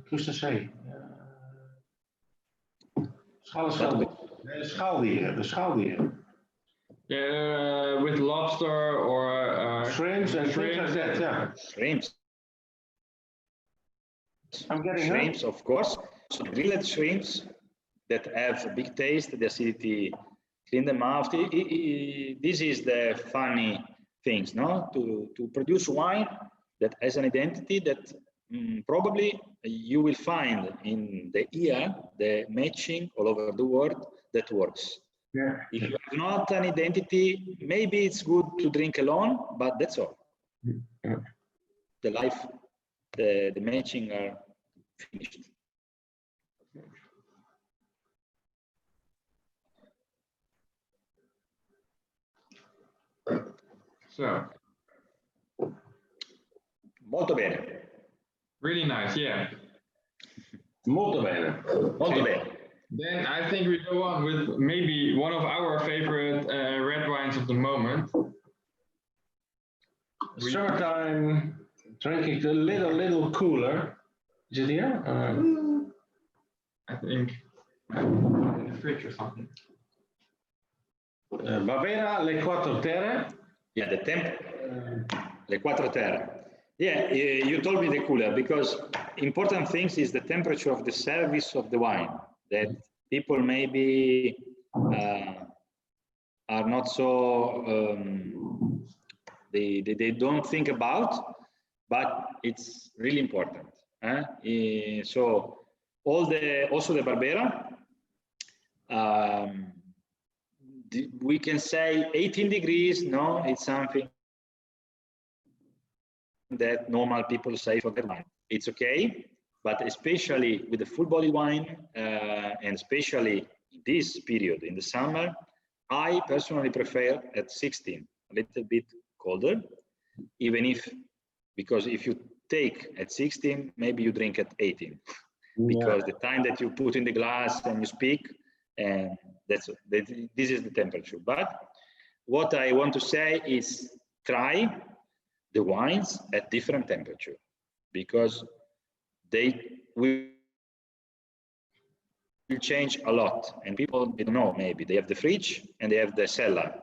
Crustacee. Schaaldieren. Yeah, with lobster or shrimps and things like that, yeah. Shrimps. I'm getting shrimps, of course. So grilled shrimps that have a big taste, the acidity clean the mouth. This is the funny things, no? To produce wine that has an identity that probably you will find in the year, the matching all over the world that works. Yeah. If you have not an identity, maybe it's good to drink alone, but that's all. Yeah. The life, the matching are finished. So Molto bene. Really nice, yeah. Molto bene. Molto bene. Then I think we go on with maybe one of our favorite red wines of the moment. Summertime, drinking a little cooler. Is it here? I think in the fridge or something. Barbera, Le Quattro Terre. Yeah, the temp, Le Quattro Terre. Yeah, you told me the cooler because important things is the temperature of the service of the wine that people maybe are not so they don't think about, but it's really important. So also the Barbera. We can say 18 degrees. No, it's something that normal people say for their wine. It's okay, but especially with the full body wine, and especially in this period in the summer, I personally prefer at 16, a little bit colder, even if, because if you take at 16, maybe you drink at 18, because the time that you put in the glass and you speak, and this is the temperature. But what I want to say is try the wines at different temperature, because they will change a lot, and people don't know, maybe they have the fridge and they have the cellar,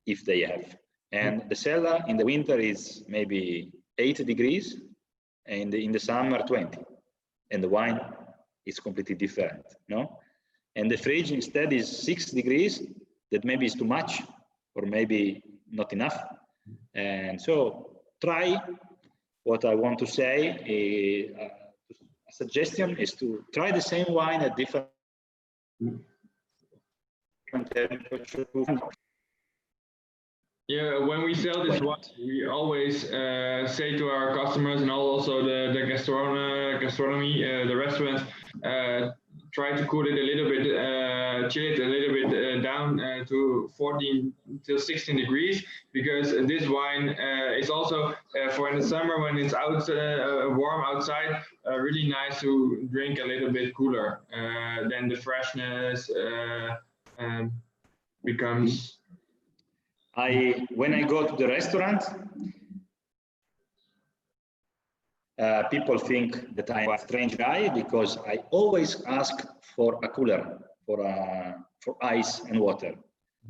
if they have, and the cellar in the winter is maybe 8 degrees and in the summer 20, and the wine is completely different, no? And the fridge instead is 6 degrees, that maybe is too much or maybe not enough. And so try, what I want to say, a suggestion is to try the same wine at different temperature. Yeah, when we sell this wine, we always say to our customers and also the gastronomy, the restaurants, try to cool it a little bit, chill it a little bit down to 14 till 16 degrees, because this wine is also for in the summer when it's out warm outside, really nice to drink a little bit cooler. Then the freshness becomes. When I go to the restaurant, people think that I'm a strange guy because I always ask for a cooler, for ice and water.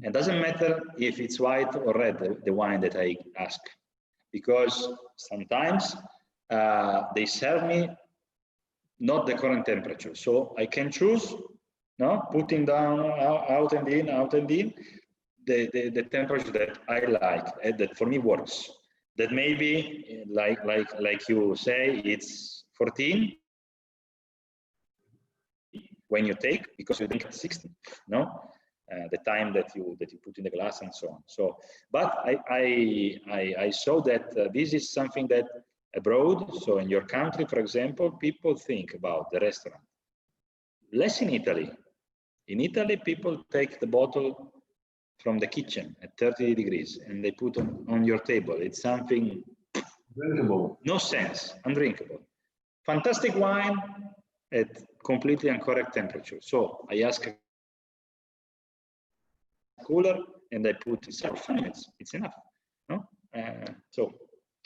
And doesn't matter if it's white or red, the wine that I ask, because sometimes they serve me not the current temperature. So I can choose, no, putting down out and in, the temperature that I like, that for me works. That maybe, like you say, it's 14 when you take, because you think it's 16, no? The time that you put in the glass and so on. So, but I saw that this is something that abroad, so in your country, for example, people think about the restaurant. Less in Italy. In Italy, people take the bottle from the kitchen at 30 degrees and they put on your table. It's something drinkable. No sense, undrinkable. Fantastic wine at completely incorrect temperature. So I ask a cooler and I put it 5 minutes. It's enough. No? So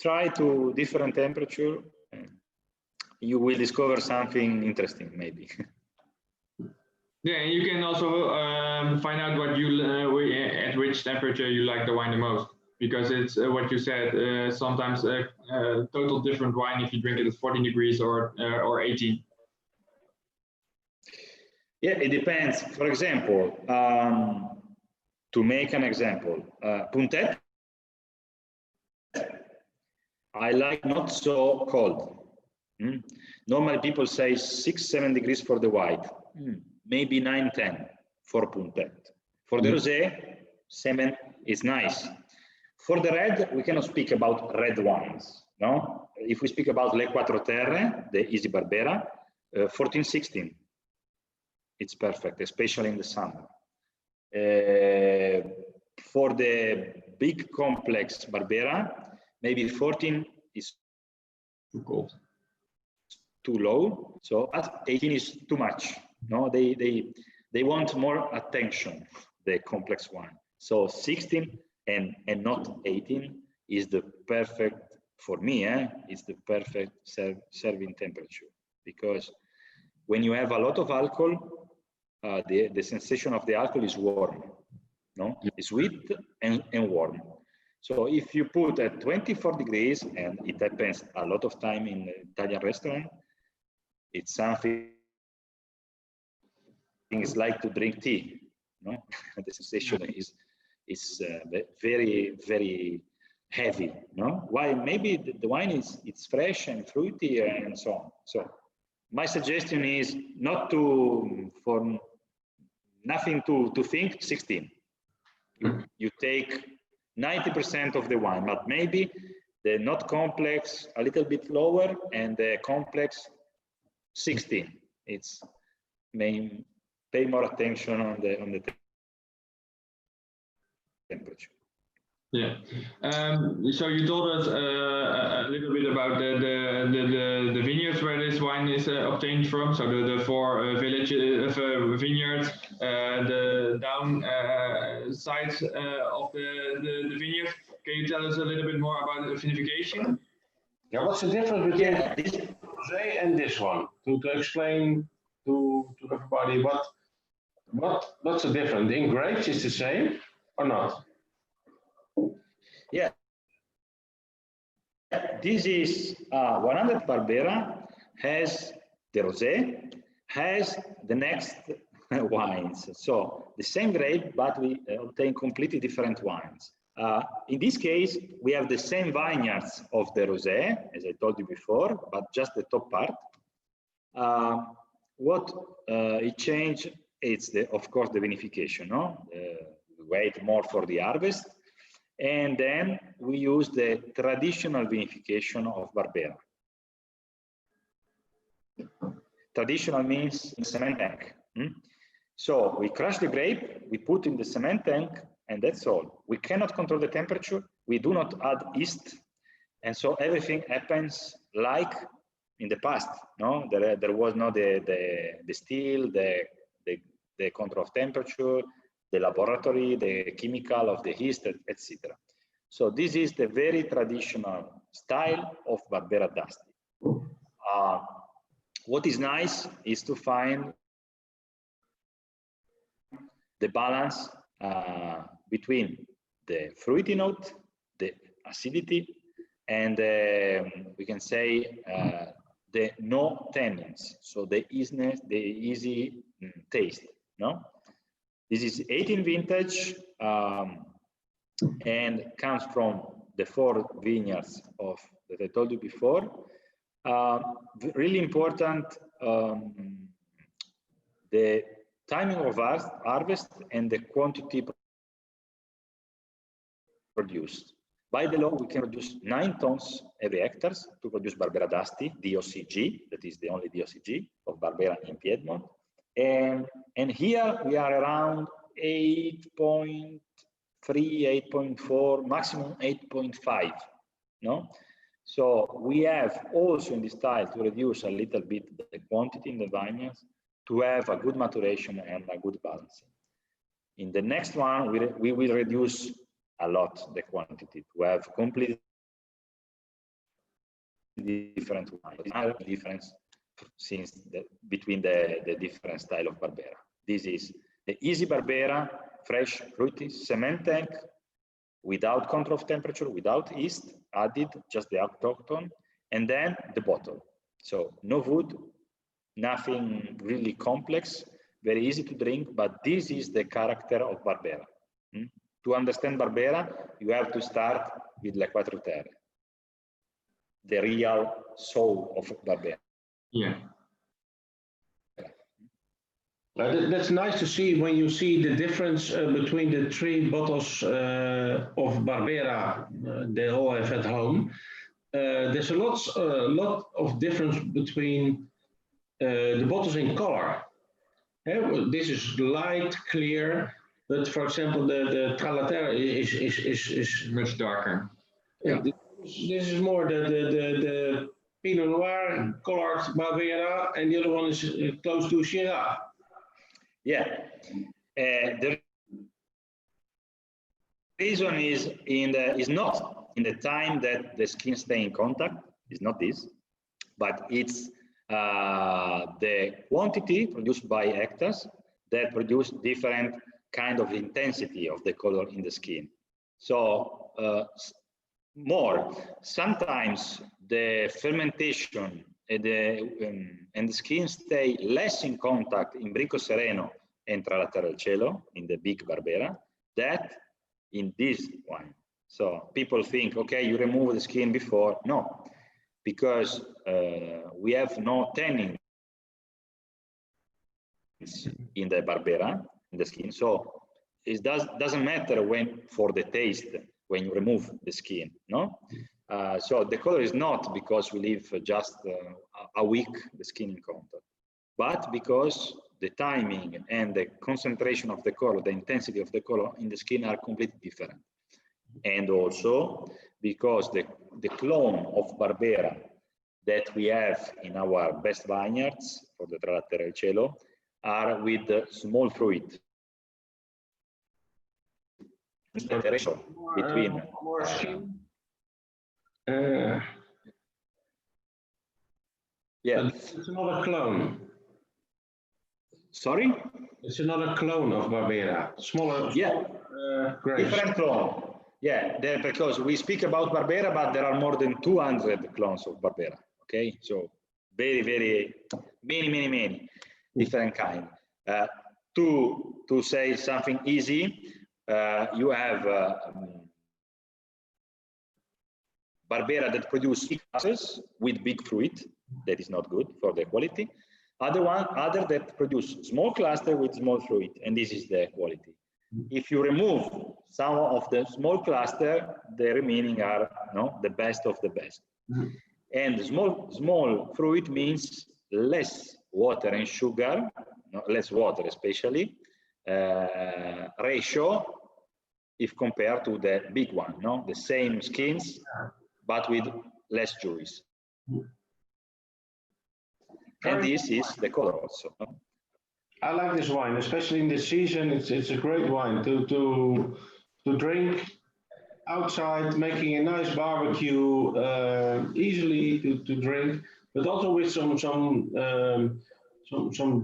try to different temperature. You will discover something interesting, maybe. Yeah, and you can also find out what you at which temperature you like the wine the most, because it's what you said. Sometimes a total different wine if you drink it at 14 degrees or 18. Yeah, it depends. For example, to make an example, Puntet, I like not so cold. Normally people say 6-7 degrees for the white. Maybe 9-10 for Puntet. For the rosé, 7 is nice. For the red, we cannot speak about red wines, no? If we speak about Le Quattro Terre, the Easy Barbera, 14-16, it's perfect, especially in the summer. For the big complex Barbera, maybe 14 is Too cold. Too low. So 18 is too much. No, they want more attention, the complex wine. So 16 and not 18 is the perfect for me. It's the perfect serving temperature, because when you have a lot of alcohol, the sensation of the alcohol is warm. No, it's sweet and warm. So if you put at 24 degrees, and it happens a lot of time in Italian restaurant, it's something. It's like to drink tea. No, the sensation is very, very heavy. No, why? Maybe the wine it's fresh and fruity and so on. So my suggestion is not for nothing to think 16. You take 90% of the wine, but maybe the not complex a little bit lower and the complex 16. It's pay more attention on the temperature. Yeah. So you told us a little bit about the vineyards where this wine is obtained from. So the four vineyards, the down sides of the vineyard. Can you tell us a little bit more about the vinification? Yeah, what's the difference between this rosé and this one? To explain to everybody what's the difference? In grapes is the same or not? Yeah, this is 100 Barbera, has the rosé, has the next wines. So the same grape, but we obtain completely different wines. In this case, we have the same vineyards of the rosé, as I told you before, but just the top part. What it changed, it's of course the vinification. No, we wait more for the harvest. And then we use the traditional vinification of Barbera. Traditional means in cement tank. So we crush the grape, we put in the cement tank, and that's all. We cannot control the temperature. We do not add yeast. And so everything happens like in the past. No, there was no the still, the control of temperature, the laboratory, the chemical of the yeast, etc. So this is the very traditional style of Barbera d'Asti. What is nice is to find the balance between the fruity note, the acidity, and we can say the no tannins, so the easiness, the easy taste. No. This is 18 vintage and comes from the 4 vineyards that I told you before. Really important, the timing of harvest and the quantity produced. By the law, we can produce 9 tons every hectare to produce Barbera d'Asti, DOCG, that is the only DOCG of Barbera in Piedmont. And here we are around 8.3, 8.4, maximum 8.5. No, so we have also in this style to reduce a little bit the quantity in the vineyards to have a good maturation and a good balance. In the next one, we will reduce a lot the quantity to have completely different wines. Difference since between the different style of Barbera. This is the easy Barbera, fresh, fruity, cement tank, without control of temperature, without yeast added, just the autochthone, and then the bottle. So no wood, nothing really complex, very easy to drink, but this is the character of Barbera. To understand Barbera, you have to start with Le Quattro Terre, the real soul of Barbera. Yeah. That's nice to see when you see the difference between the 3 bottles of Barbera they all have at home. There's a lot of difference between the bottles in color. This is light, clear, but for example, the Tralaterre is much darker. Yeah. This is more the Pinot Noir, colored Barbera, and the other one is close to Syrah. Yeah. The reason is not in the time that the skin stay in contact, it's not this, but it's the quantity produced by hectares that produce different kind of intensity of the color in the skin. So sometimes the fermentation and the skin stay less in contact in Bricco Sereno and Tralaterra del Cielo, in the big Barbera, that in this one. So people think, okay, you remove the skin before. No, because we have no tanning in the Barbera, in the skin. So it doesn't matter when for the taste when you remove the skin, no? So the color is not because we leave just a week the skin in contact, but because the timing and the concentration of the color, the intensity of the color in the skin are completely different. And also because the clone of Barbera that we have in our best vineyards for the Tralaterra del Cielo are with small fruit. Between more skin. Yeah, it's another clone. Sorry? It's another clone of Barbera, smaller, Yeah, grapes. different clone. Yeah, because we speak about Barbera, but there are more than 200 clones of Barbera. Okay, so very many different kind. To say something easy, you have Barbera that produce big classes with big fruit. That is not good for the quality. Other that produce small cluster with small fruit, and this is the quality. If you remove some of the small cluster, the remaining are the best of the best. And small fruit means less water and sugar, less water especially, ratio if compared to the big one, the same skins, but with less juice. And this is the color also. I like this wine, especially in this season. It's a great wine to drink outside, making a nice barbecue, easily to drink, but also with some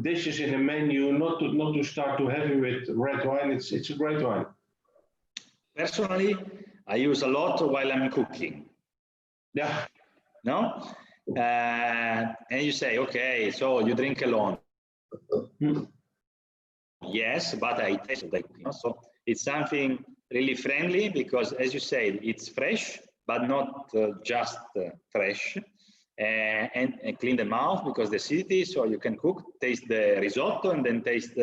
dishes in the menu. Not to start too heavy with red wine. It's a great wine. Personally, I use a lot while I'm cooking. Yeah. No? And you say, okay, so you drink alone. Yes, but I taste it. So it's something really friendly because, as you said, it's fresh, but not just fresh. And clean the mouth because the acidity, so you can cook, taste the risotto, and then taste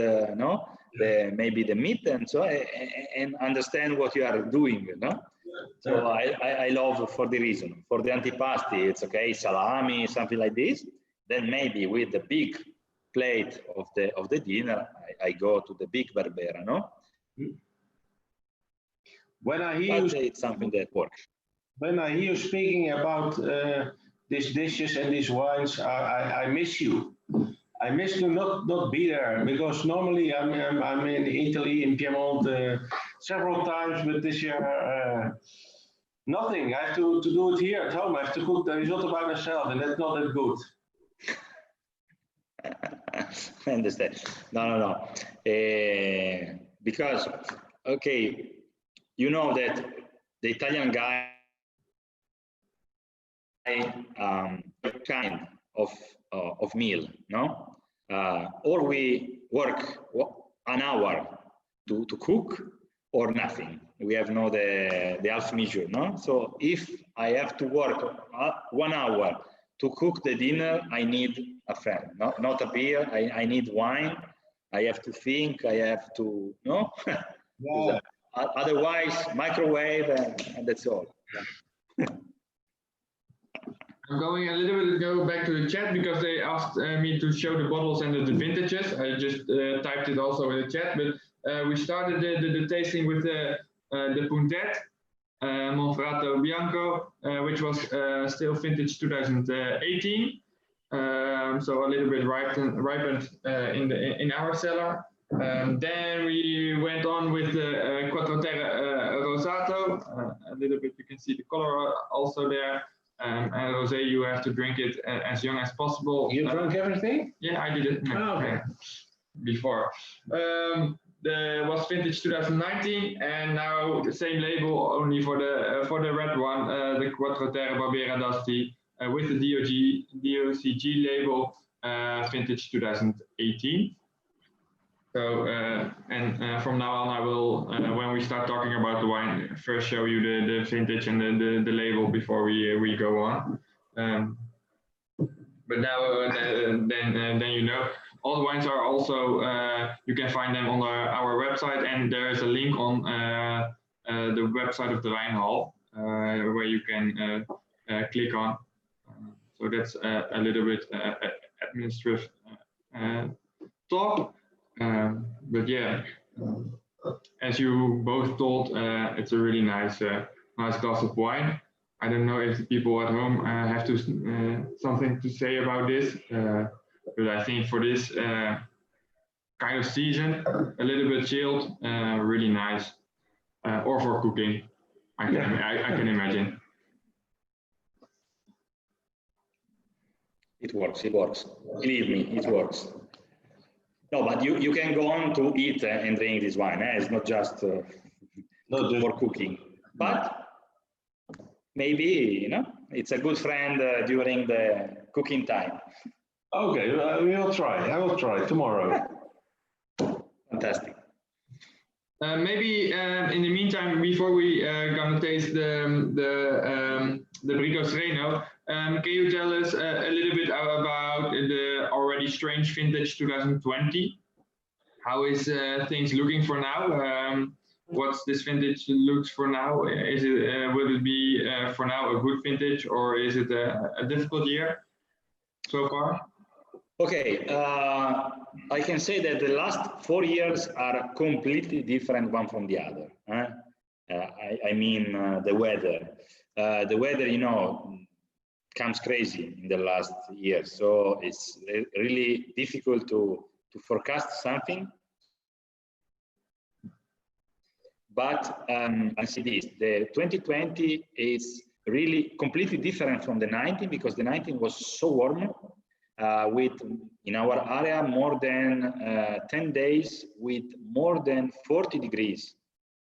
maybe the meat, and so and understand what you are doing. So I love for the reason. For the antipasti, it's okay, salami, something like this. Then maybe with the big plate of the dinner, I go to the big Barbera, When I hear but it's something that works. When I hear you speaking about these dishes and these wines, I miss you. I miss to not be there because normally I'm in Italy, in Piedmont, several times, but this year nothing. I have to do it here at home. I have to cook the risotto by myself, and that's not that good. I understand. No. Because, okay, you know that the Italian guy kind of meal, no? Or we work an hour to cook, or nothing. We have the half measure, no? So if I have to work 1 hour to cook the dinner, I need a friend, not a beer. I need wine. I have to think. I have to, no? Yeah. Otherwise, microwave, and that's all. Yeah. I'm going a little bit go back to the chat because they asked me to show the bottles and the vintages. I just typed it also in the chat, but we started the tasting with the Puntet. Monferrato Bianco, which was still vintage 2018. So a little bit ripened in our cellar. Then we went on with the Quattro Terre Rosato. A little bit, you can see the color also there. And rosé, you have to drink it as young as possible. You drank everything? Yeah, I did it. Oh, okay. Before. Was vintage 2019, and now the same label only for the red one, the Quattro Terre Barbera d'Asti, with the DOCG label, vintage 2018. So from now on, I will, when we start talking about the wine, first show you the vintage and the label before we go on. But now then you know. All the wines are also, you can find them on our website, and there is a link on the website of the Wijnhall where you can click on. So that's a little bit administrative talk. But yeah, as you both told, it's a really nice glass of wine. I don't know if the people at home have to something to say about this. But I think for this kind of season, a little bit chilled, really nice, or for cooking, I can imagine. It works. It works. Believe me, it works. No, but you can go on to eat and drink this wine. It's not just for cooking, but maybe it's a good friend during the cooking time. Okay, we will try. I will try tomorrow. Fantastic. Maybe in the meantime, before we gonna taste the Brito Sereno, can you tell us a little bit about the already strange vintage 2020? How is things looking for now? What's this vintage looks for now? Is it will it be for now a good vintage, or is it a difficult year so far? Okay, I can say that the last 4 years are completely different one from the other. I mean the weather. The weather, comes crazy in the last years, so it's really difficult to forecast something. But I see this: the 2020 is really completely different from the 19, because the 19 was so warm. With in our area more than 10 days with more than 40 degrees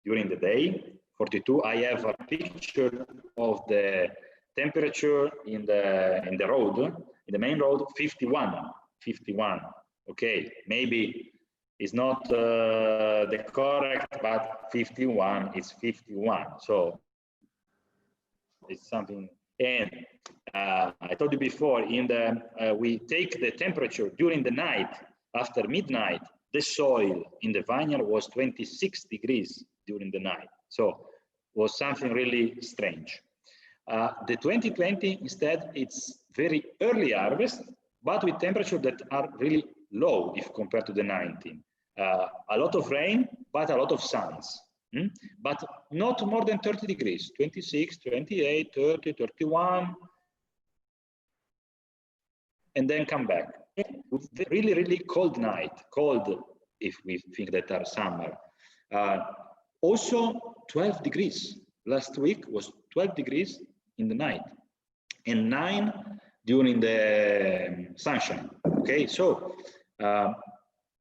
during the day, 42. I have a picture of the temperature in the road, in the main road, 51. Okay, maybe it's not the correct, but 51 is 51. So it's something. And I told you before, we take the temperature during the night. After midnight, the soil in the vineyard was 26 degrees during the night. So it was something really strange. The 2020, instead, it's very early harvest, but with temperatures that are really low if compared to the 19. A lot of rain, but a lot of suns. But not more than 30 degrees, 26, 28, 30, 31, and then come back. With really, really cold night, cold if we think that are summer. Also 12 degrees. Last week was 12 degrees in the night and 9 during the sunshine. Okay, so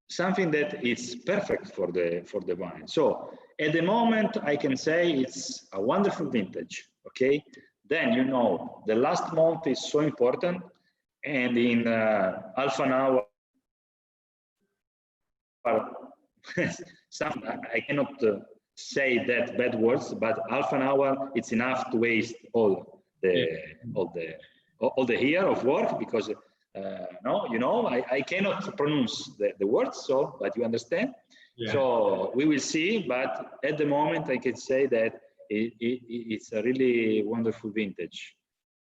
something that is perfect for the wine. So at the moment, I can say it's a wonderful vintage. Okay, then the last month is so important, and in half an hour, I cannot say that bad words, but half an hour it's enough to waste all the year of work, because I cannot pronounce the words, so but you understand. Yeah. So we will see, but at the moment I can say that it's a really wonderful vintage.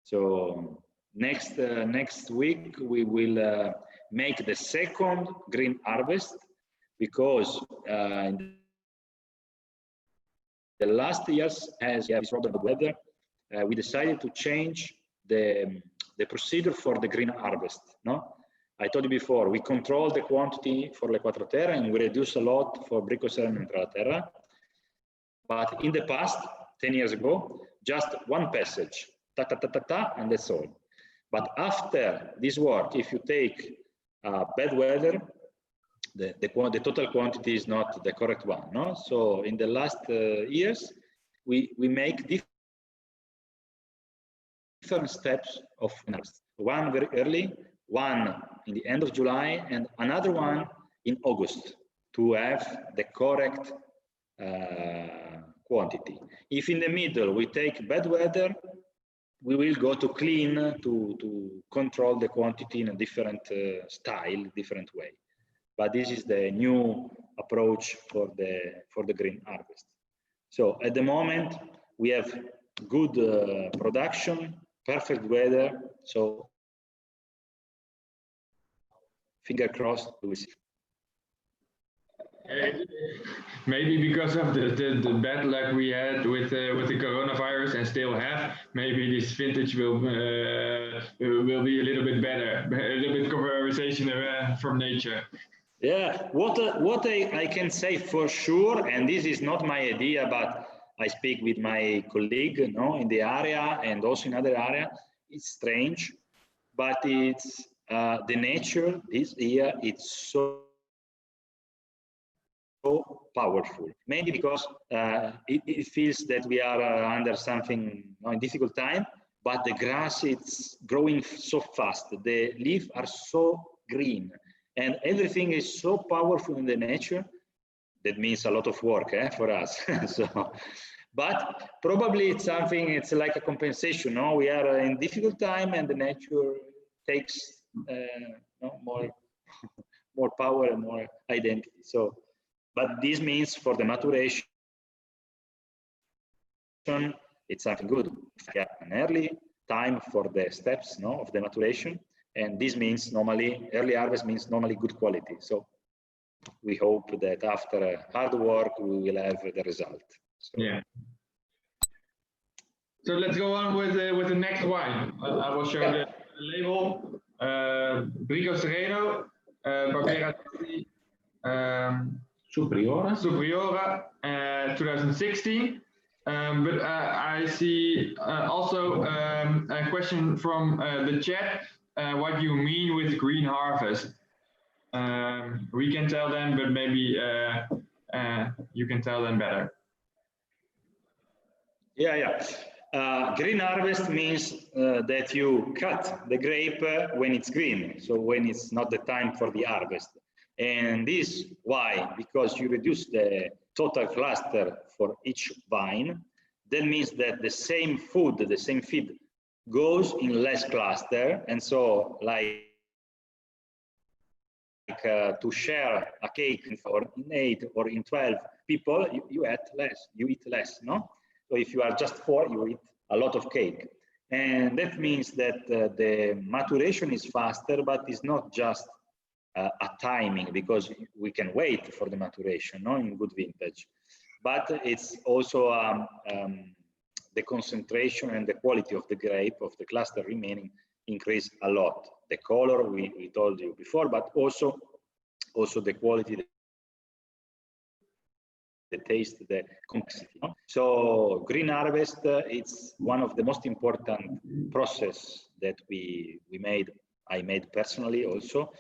So next week we will make the second green harvest, because the last years, as we have this problem with weather, we decided to change the procedure for the green harvest. No, I told you before, we control the quantity for Le Quattro Terre and we reduce a lot for Bricco Sereno and Tra la Terra. But in the past, 10 years ago, just one passage, ta ta ta ta ta, and that's all. But after this work, if you take bad weather, the total quantity is not the correct one. No, so in the last years, we make different steps of harvest. One very early, one in the end of July, and another one in August to have the correct quantity. If in the middle we take bad weather, we will go to clean to control the quantity in a different style, different way. But this is the new approach for the green harvest. So at the moment we have good production, perfect weather. So finger crossed, we will see. Maybe because of the bad luck we had with the coronavirus and still have, maybe this vintage will be a little bit better, a little bit conversation from nature. Yeah, what I can say for sure, and this is not my idea, but I speak with my colleague, you know, in the area and also in other area. It's strange, but it's the nature this year. It's so powerful, mainly because it feels that we are under something, you know, in difficult time, but the grass it's growing so fast, the leaves are so green, and everything is so powerful in the nature. That means a lot of work for us. So, but probably it's something, it's like a compensation. No, we are in difficult time and the nature takes no, more power and more identity. So, but this means for the maturation, it's something good. An early time for the steps, no, of the maturation, and this means normally early harvest means normally good quality. So we hope that after hard work we will have the result. So, yeah. So let's go on with the next wine. I will show the label. Bricco Sereno, Barbera Superiore, 2016. But I see also a question from the chat. What do you mean with green harvest? We can tell them, but maybe you can tell them better. Yeah. Green harvest means that you cut the grape when it's green, so when it's not the time for the harvest. And this why? Because you reduce the total cluster for each vine. That means that the same food, the same feed goes in less cluster, and so like to share a cake for 8 or in 12 people, you eat less, no? So if you are just 4, you eat a lot of cake. And that means that the maturation is faster, but it's not just a timing, because we can wait for the maturation, no, in good vintage. But it's also the concentration and the quality of the grape, of the cluster remaining, increase a lot. The color we told you before, but also the quality, the taste, the complexity. So green harvest, it's one of the most important process that I made personally also,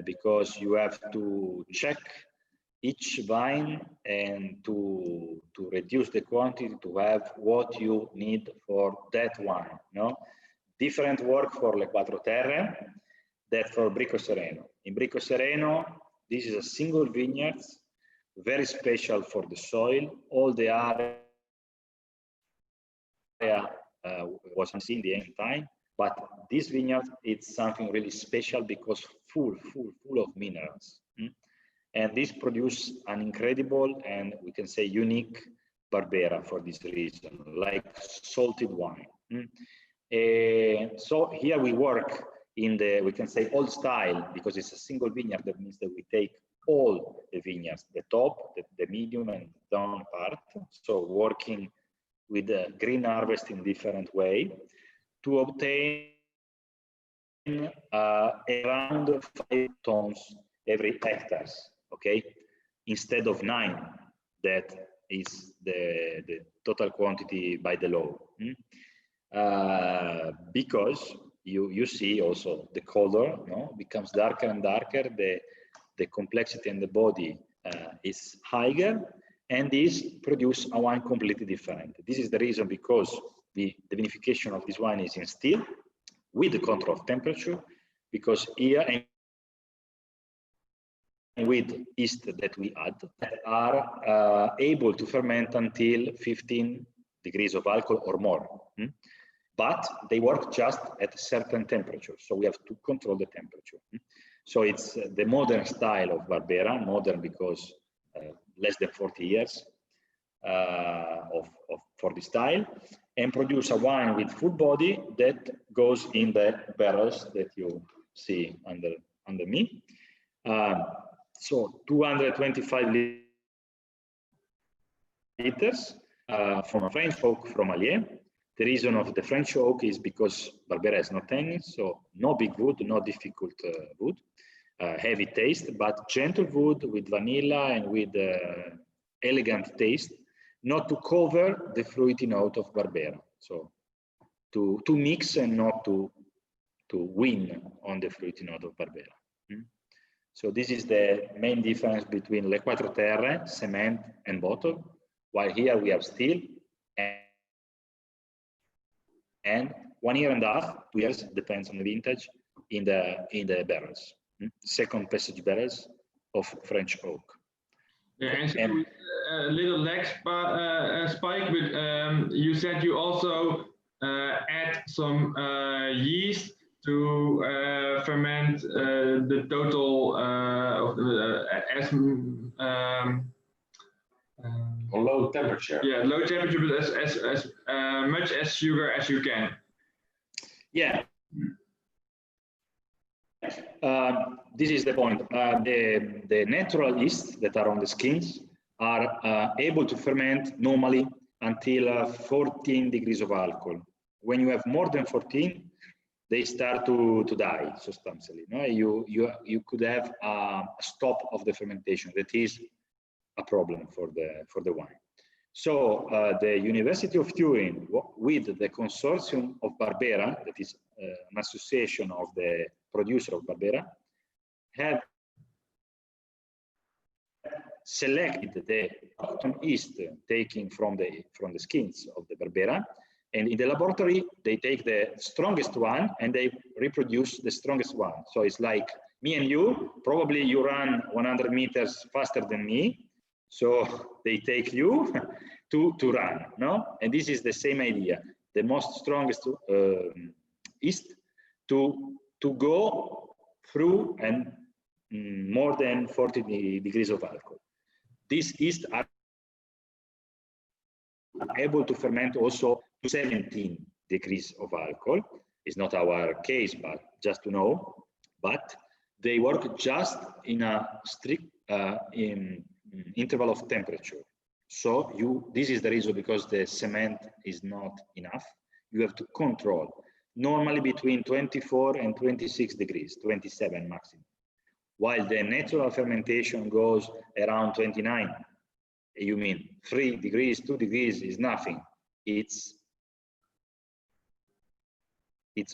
because you have to check each vine and to reduce the quantity to have what you need for that one. No, different work for Le Quattro Terre that for Bricco Sereno. In Bricco Sereno, this is a single vineyard, very special for the soil. All the area was unseen in the ancient time, but this vineyard, it's something really special because full of minerals. And this produces an incredible and we can say unique Barbera for this reason, like salted wine. So here we work in the, we can say, old style, because it's a single vineyard. That means that we take all the vineyards, the top, the medium, and down part. So working with the green harvest in different way to obtain around 5 tons every hectares, okay, instead of 9 that is the total quantity by the law. Because you see also the color, no, becomes darker and darker, the complexity in the body is higher, and this produce a wine completely different. This is the reason because the vinification of this wine is in still with the control of temperature, because here and with yeast that we add are able to ferment until 15 degrees of alcohol or more. But they work just at a certain temperature, so we have to control the temperature. So it's the modern style of Barbera, modern because less than 40 years for the style, and produce a wine with full body that goes in the barrels that you see under me. So 225 liters from a French oak from Allier. The reason of the French oak is because Barbera has no tannin, so no big wood, no difficult wood, heavy taste, but gentle wood with vanilla and with elegant taste, not to cover the fruity note of Barbera. So to mix and not to win on the fruity note of Barbera. So this is the main difference between Le Quattro Terre, cement and bottle, while here we have still and 1 year and a half, 2 years, depends on the vintage, in the barrels, second passage barrels of French oak. Yeah, and a little lag spike, but you said you also add some yeast to ferment the total on low temperature. Yeah, low temperature, but as much as sugar as you can. Yeah. This is the point. The natural yeasts that are on the skins are able to ferment normally until 14 degrees of alcohol. When you have more than 14, they start to die substantially. No? You could have a stop of the fermentation. That is a problem for the wine. So the University of Turin, with the consortium of Barbera, that is an association of the producer of Barbera, have selected the yeast taken from the skins of the Barbera, and in the laboratory they take the strongest one and they reproduce the strongest one. So it's like me and you, probably you run 100 meters faster than me, so they take you to run, no? And this is the same idea. The most strongest yeast to go through and more than 40 degrees of alcohol. These yeast are able to ferment also to 17 degrees of alcohol. It's not our case, but just to know. But they work just in a strict interval of temperature. So this is the reason, because the cement is not enough. You have to control normally between 24 and 26 degrees, 27 maximum. While the natural fermentation goes around 29. You mean 3 degrees, 2 degrees is nothing. It's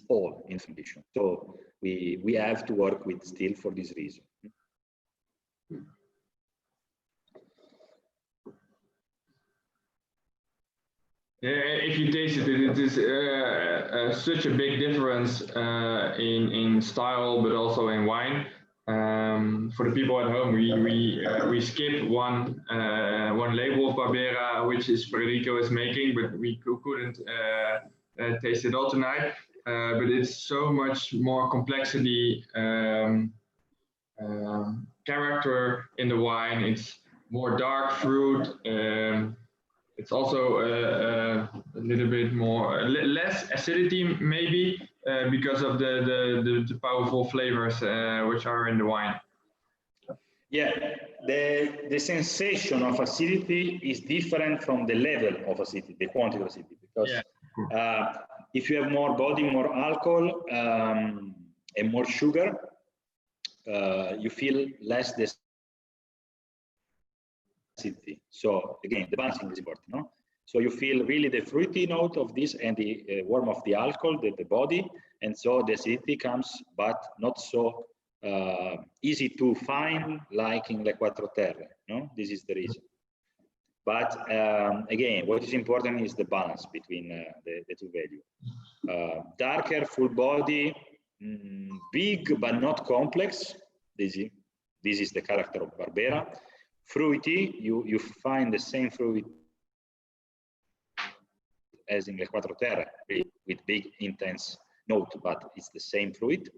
all in fermentation. So we have to work with still for this reason. If you taste it, it is such a big difference in style, but also in wine. For the people at home, we skip one label of Barbera, which is Federico is making, but we couldn't taste it all tonight. But it's so much more complexity, character in the wine. It's more dark fruit. It's also a little bit more, less acidity maybe, because of the powerful flavors which are in the wine. Yeah, the sensation of acidity is different from the level of acidity, the quantity of acidity, because if you have more body, more alcohol, and more sugar, you feel less the acidity. So again, the balancing is important, no? So you feel really the fruity note of this and the warmth of the alcohol, the body, and so the acidity comes, but not so easy to find like in Le Quattro Terre, no? This is the reason. But again, what is important is the balance between the two values. Darker, full body, big but not complex. This is the character of Barbera. Fruity, you find the same fruit as in Le Quattro Terre, with big intense note, but it's the same fruit.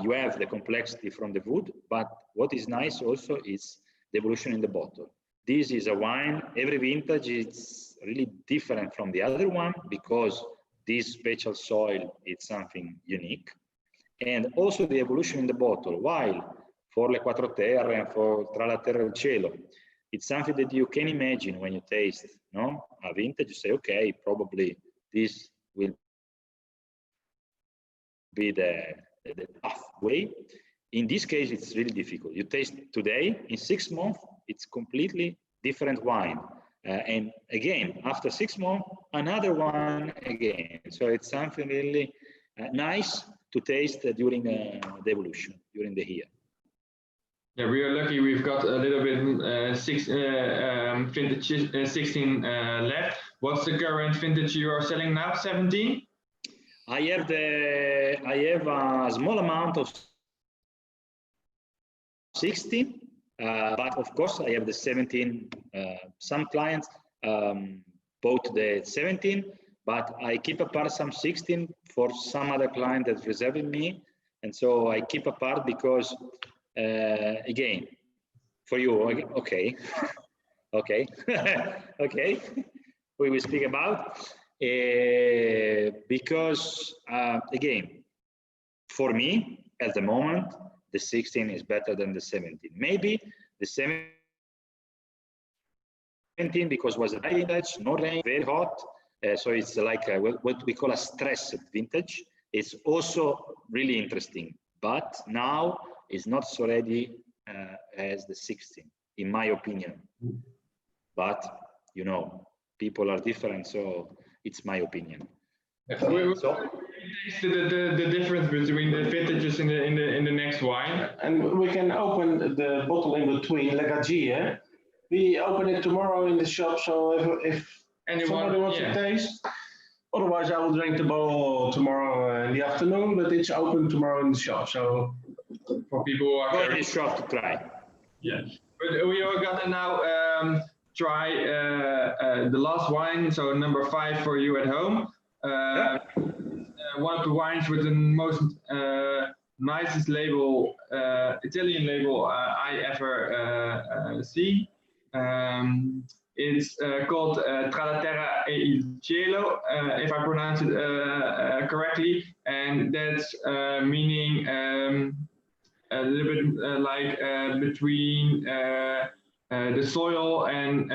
You have the complexity from the wood, but what is nice also is the evolution in the bottle. This is a wine, every vintage is really different from the other one because this special soil is something unique. And also the evolution in the bottle, while for Le Quattro Terre and for Tra la Terra e il Cielo, it's something that you can imagine when you taste, no? A vintage, you say, okay, probably this will be the tough way. In this case, it's really difficult. You taste today, in 6 months, it's completely different wine. And again, after 6 months, another one again. So it's something really nice to taste during the evolution, during the year. Yeah, we are lucky. We've got a little bit vintage 16 left. What's the current vintage you are selling now? 17? I have a small amount of 16, but of course I have the 17. Some clients bought the 17, but I keep apart some 16 for some other client that's reserving me, and so I keep apart because again, for you, okay, okay, okay, we will speak about. Because again, for me at the moment, the 16 is better than the 17. Maybe the 17 because it was a dry vintage, no rain, very hot, so it's like what we call a stressed vintage. It's also really interesting, but now it's not so ready as the 16, in my opinion. But you know, people are different, so it's my opinion. So the difference between the vintages in the next wine, and we can open the bottle in between, Le Gaggie. We open it tomorrow in the shop, so if somebody wants to taste, otherwise I will drink the bottle tomorrow in the afternoon, but it's open tomorrow in the shop, so for people who are go in the shop to try. Yeah, but we are gonna now try the last wine, so number 5 for you at home. One of the wines with the most nicest label, Italian label I ever see. It's called Tra la Terra e il Cielo, if I pronounce it correctly, and that's meaning a little bit like between the soil and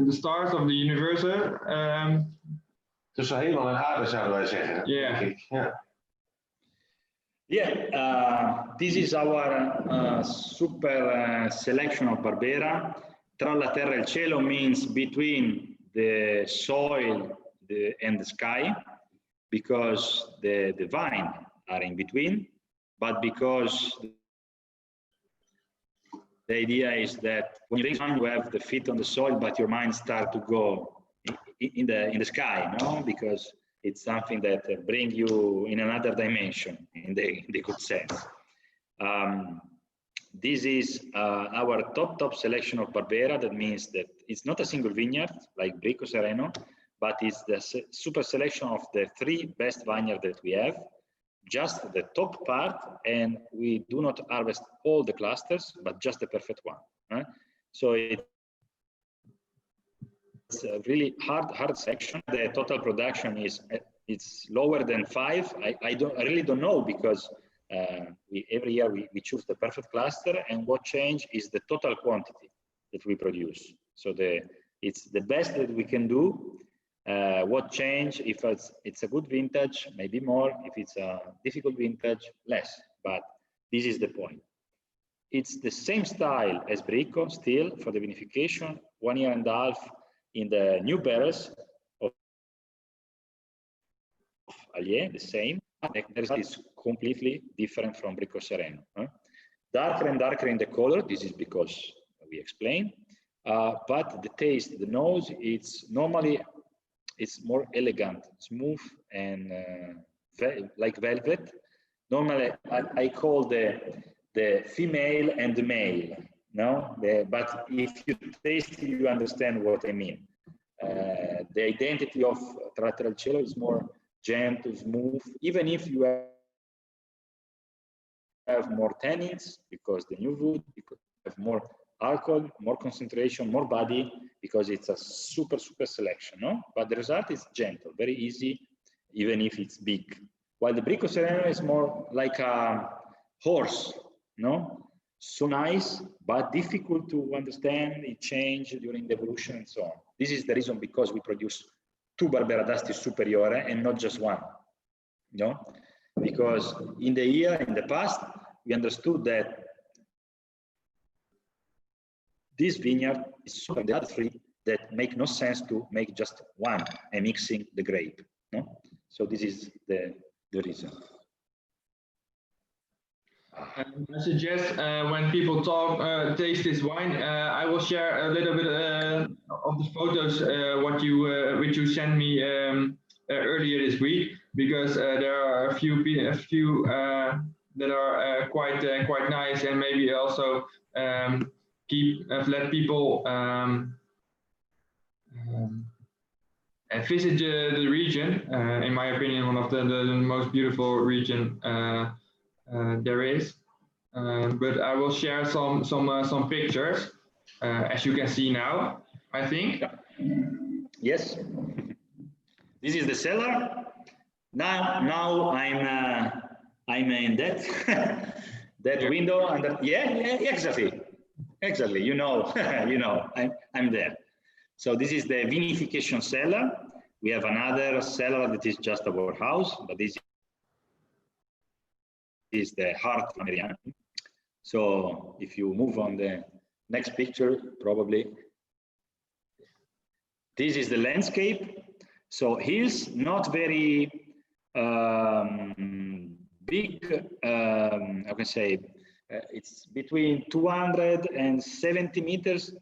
the stars of the universe. Tussen hemel en aarde zouden wij zeggen. Yeah. Denk ik. Yeah. Yeah, this is our super selection of Barbera. Tra la terra e il cielo means between the soil and the sky, because the vine are in between, but because the idea is that when you drink wine, you have the feet on the soil, but your mind starts to go in the sky, no? Because it's something that brings you in another dimension, in the good sense. This is our top selection of Barbera. That means that it's not a single vineyard like Bricco Sereno, but it's the super selection of the 3 best vineyards that we have, just the top part, and we do not harvest all the clusters, but just the perfect one. So it's a really hard section. The total production is it's lower than 5. I really don't know, because every year we choose the perfect cluster, and what change is the total quantity that we produce. So it's the best that we can do. What change, if it's a good vintage, maybe more. If it's a difficult vintage, less. But this is the point. It's the same style as Bricco still for the vinification, 1.5 years in the new barrels of Allier, the same. The result is completely different from Bricco Sereno. Darker and darker in the color. This is because we explained. But the taste, the nose, it's normally more elegant, smooth, and like velvet. Normally, I call the female and the male. No, but if you taste, you understand what I mean. The identity of Trateralcello is more gentle, smooth, even if you have more tannins, because the new wood, because you have more alcohol, more concentration, more body, because it's a super selection, no? But the result is gentle, very easy, even if it's big. While the Bricco Sereno is more like a horse, no? So nice, but difficult to understand. It changed during the evolution and so on. This is the reason because we produce 2 Barbera d'Asti Superiore and not just one, no? Because in the past, we understood that this vineyard is so the other 3 that make no sense to make just one and mixing the grape, no? So this is the reason. I suggest when people taste this wine, I will share a little bit of the photos which you sent me earlier this week, because there are a few that are quite nice, and maybe also let people visit the region. In my opinion, one of the most beautiful region there is. But I will share some pictures, as you can see now, I think. Yes. This is the cellar. Now I'm in that that window under. Yeah, exactly. You know, I'm there. So this is the vinification cellar. We have another cellar that is just our house, but this is the heart of Meridiana. So if you move on the next picture, probably. This is the landscape. So hills, not very big, I can say, it's between 270 meters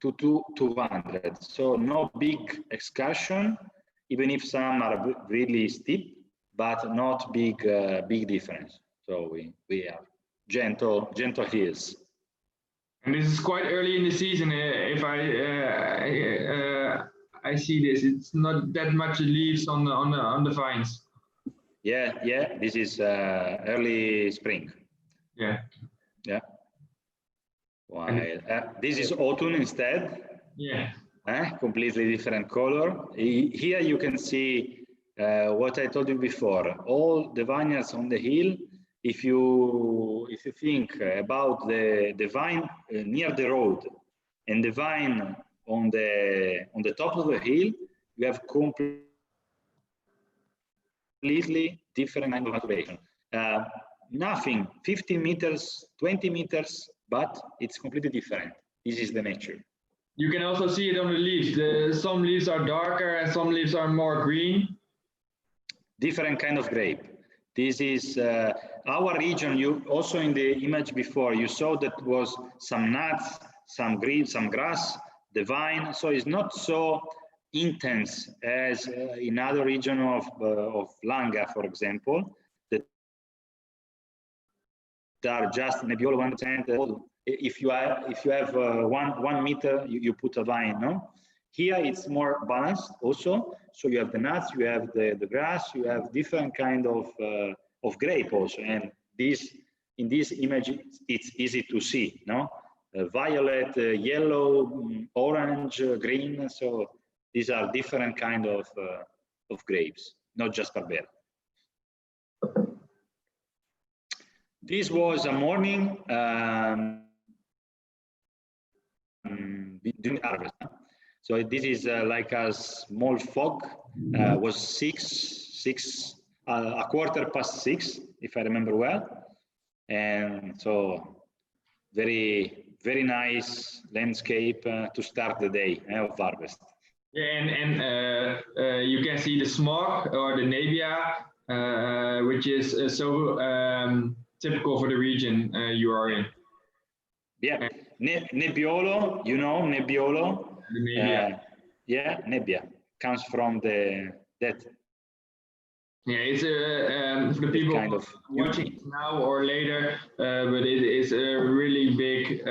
to 200. So no big excursion, even if some are really steep, but not big difference. So we have gentle hills. And this is quite early in the season. If I see this, it's not that much leaves on the vines. Yeah. This is early spring. Yeah. While this is autumn instead. Yeah. Completely different color. Here you can see what I told you before. All the vineyards on the hill. If you think about the vine near the road and the vine on the top of the hill, you have completely different kind of maturation. Nothing 15 meters, 20 meters, but it's completely different. This is the nature. You can also see it on the leaves. Some leaves are darker and some leaves are more green. Different kind of grape. This is our region. You also in the image before, you saw that was some nuts, some green, some grass, the vine. So it's not so intense as in other region of Langa, for example, that are just Nebbiolo 100%. If you have 1 meter, you put a vine, no? Here it's more balanced also. So you have the nuts, you have the grass, you have different kind of grape also. And in this image, it's easy to see, no? Violet, yellow, orange, green. So these are different kind of grapes, not just Barbera. This was a morning during harvest. So this is like a small fog. Was a quarter past 6, if I remember well. And so very nice landscape to start the day of harvest. Yeah, and you can see the smog or the nebia, which is so typical for the region you are in. Yeah, Nebbiolo, you know, Nebbiolo. The nebia. Yeah, nebbia comes from that. Yeah, it's for the people kind of watching it now or later, but it is a really big,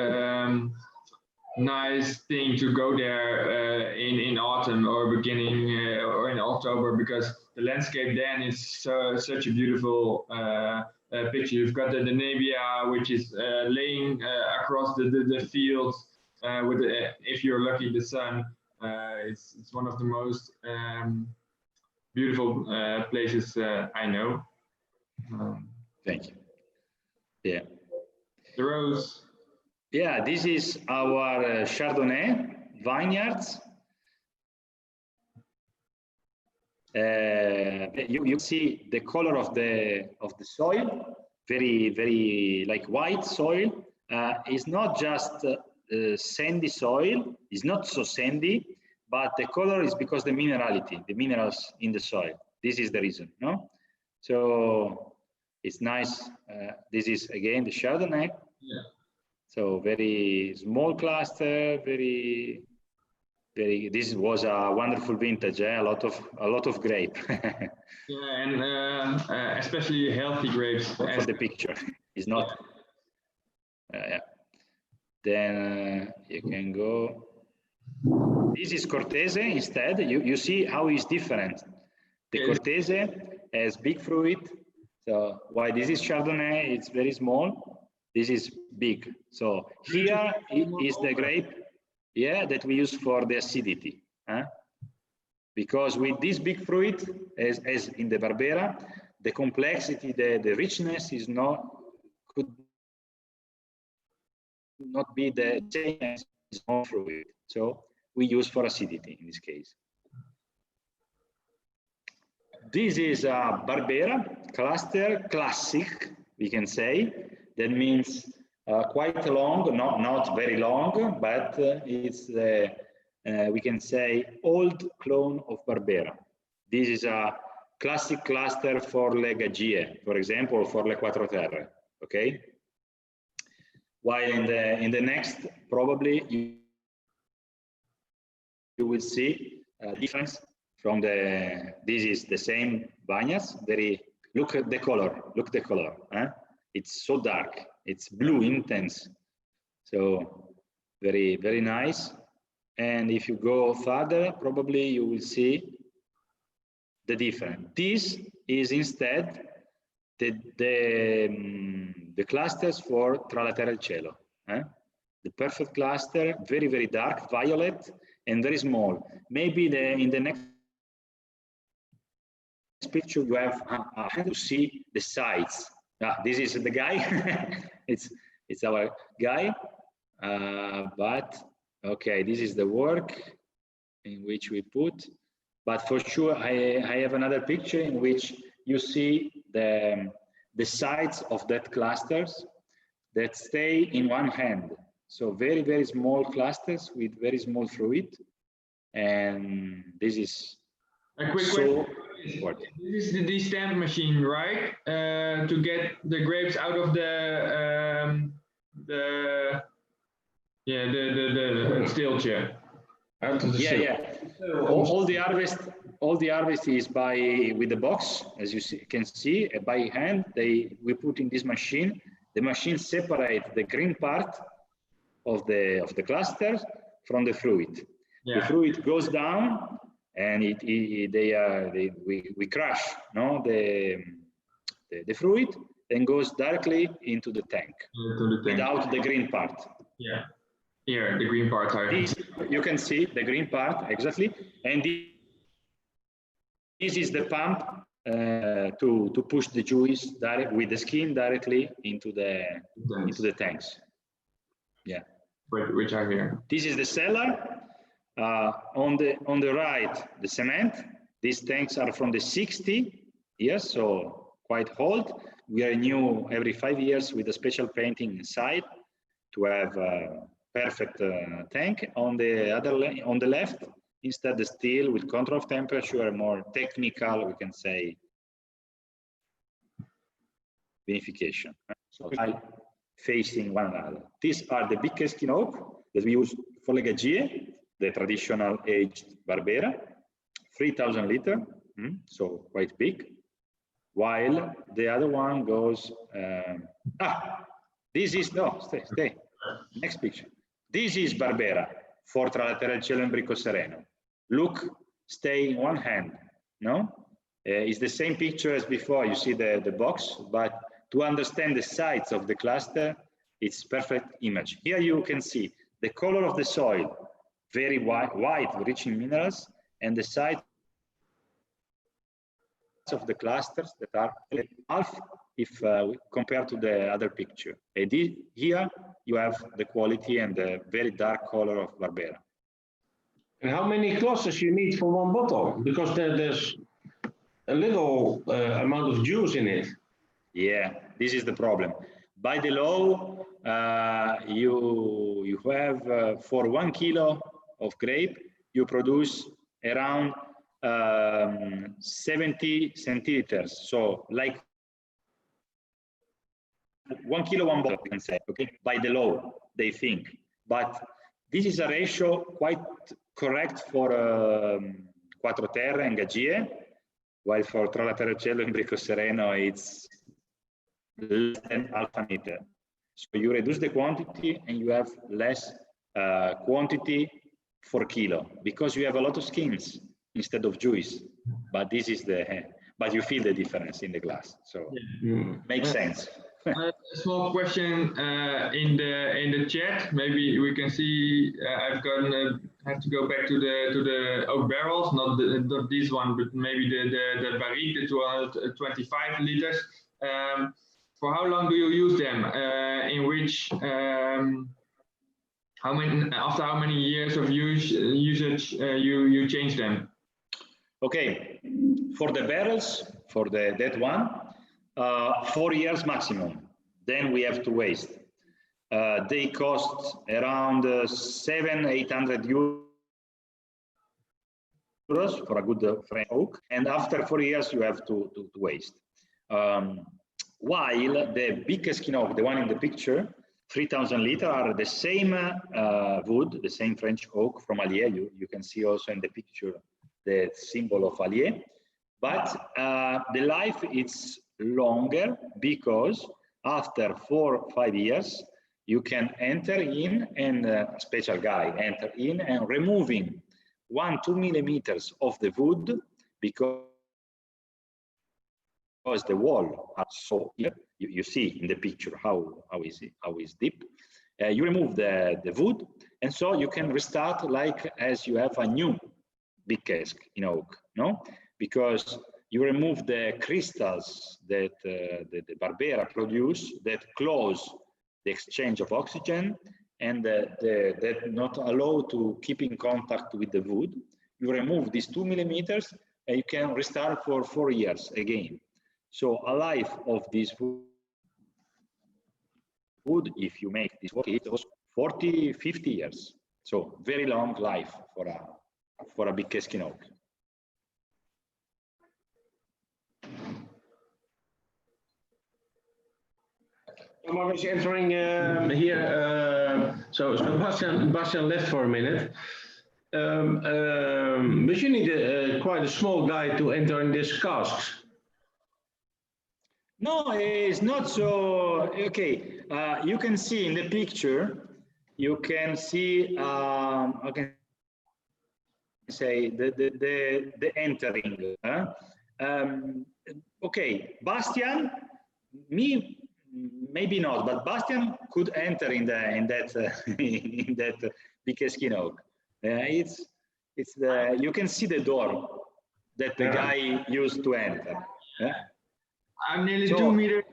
nice thing to go there in autumn or beginning or in October, because the landscape then is such a beautiful picture. You've got the Nebbia, which is laying across the fields with if you're lucky, the sun. It's one of the most beautiful places I know. Thank you. Yeah. The rose. Yeah, this is our Chardonnay vineyards. You see the color of the soil, very like white soil. It's not just sandy soil. It's not so sandy, but the color is because the minerality, the minerals in the soil. This is the reason, no? So it's nice. This is again the Chardonnay. Yeah. So very small cluster, very. This was a wonderful vintage. A lot of grape. Yeah, and especially healthy grapes. For the picture, it's not. Yeah. Then you can go. This is Cortese instead. You see how it's different. The Cortese has big fruit. So while this is Chardonnay, it's very small. This is big. So here is the grape, yeah, that we use for the acidity. Because with this big fruit, as in the Barbera, the complexity, the richness could not be the same as small fruit. So we use for acidity in this case. This is a Barbera cluster classic, we can say. That means quite long, not very long, but it's we can say old clone of Barbera. This is a classic cluster for le Gaggie, for example, for le Quattro Terre. Okay. While in the next, probably you will see a difference from this is the same vineyards. Look at the color. Look the color. It's so dark. It's blue intense. So very nice. And if you go further, probably you will see the difference. This is instead the clusters for Tra la Terra e il Cielo. The perfect cluster, very dark, violet, and very small. Maybe in the next picture you have to see the sides. This is the guy. it's our guy. But okay, this is the work in which we put. But for sure, I have another picture in which you see the sides of that clusters that stay in one hand. So very small clusters with very small fruit, and this is a quick so important. This is the destamp machine, right? To get the grapes out of the stilge. Yeah. All the harvest is with the box, as you can see, by hand. We put in this machine. The machine separates the green part of the cluster from the fruit. Yeah. The fruit goes down, and we crush the fruit, and goes directly into the tank without the green part. Yeah. Here, the green part. You can see the green part, exactly. And this is the pump to push the juice with the skin directly into the tanks. Yeah. Which are here. This is the cellar. On the right, the cement. These tanks are from the 60 years, so quite old. We renew every 5 years with a special painting inside to have a perfect tank. On the left, instead the steel with control of temperature, more technical, we can say, vinification. So facing one another. These are the big skin oak that we use for le Gaggie, the traditional aged Barbera, 3,000 liter, so quite big. While the other one goes, this is, no, stay, next picture. This is Barbera for Tra la Terra del Cielo and Bricco Sereno. Look, stay in one hand, no? It's the same picture as before, you see the box, but to understand the size of the cluster, it's perfect image. Here you can see the color of the soil, very white, rich in minerals, and the size of the clusters that are half if compared to the other picture. And here you have the quality and the very dark color of Barbera. And how many clusters you need for one bottle? Because there's a little amount of juice in it. Yeah, this is the problem. By the law, you have for 1 kilo of grape, you produce around 70 centiliters. So like 1 kilo, 1 bottle, you can say, okay, by the law, they think. But this is a ratio quite correct for Quattro Terre and Gaggie, while for Tra la Terra del Cielo and Bricco Sereno, it's less than half a meter. So you reduce the quantity and you have less quantity for kilo because you have a lot of skins instead of juice. But this is but you feel the difference in the glass. So makes sense. A small question in the chat. Maybe we can see. Have to go back to the oak barrels, not this one, but maybe the barrique, the 225 liters. For how long do you use them? In which after how many years of usage you change them? Okay, for the barrels, for that one, 4 years maximum. Then we have to waste. They cost around 700-800 euros for a good French oak, and after 4 years you have to waste. While the big skin oak, the one in the picture, 3,000 liter, are the same wood, the same French oak from Allier. You can see also in the picture the symbol of Allier, but the life is longer because after 4 or 5 years you can enter in, and a special guy enter in and removing 1-2 millimeters of the wood because the wall are so you see in the picture how is deep. You remove the wood, and so you can restart like as you have a new big cask in oak, no? Because you remove the crystals that the Barbera produce that close the exchange of oxygen and that not allow to keep in contact with the wood. You remove these 2 millimeters and you can restart for 4 years again. So a life of this wood, if you make this work, it was 40-50 years. So very long life for a big cask oak. Someone is entering here. So Bastian left for a minute. But you need quite a small guy to enter in this cask. No, it's not so. Okay, you can see in the picture, you can see, I can say the entering. Okay, Bastian, me maybe not, but Bastian could enter in that big skin oak. You can see the door. that the guy used to enter. Yeah? I'm nearly So- 2 meters.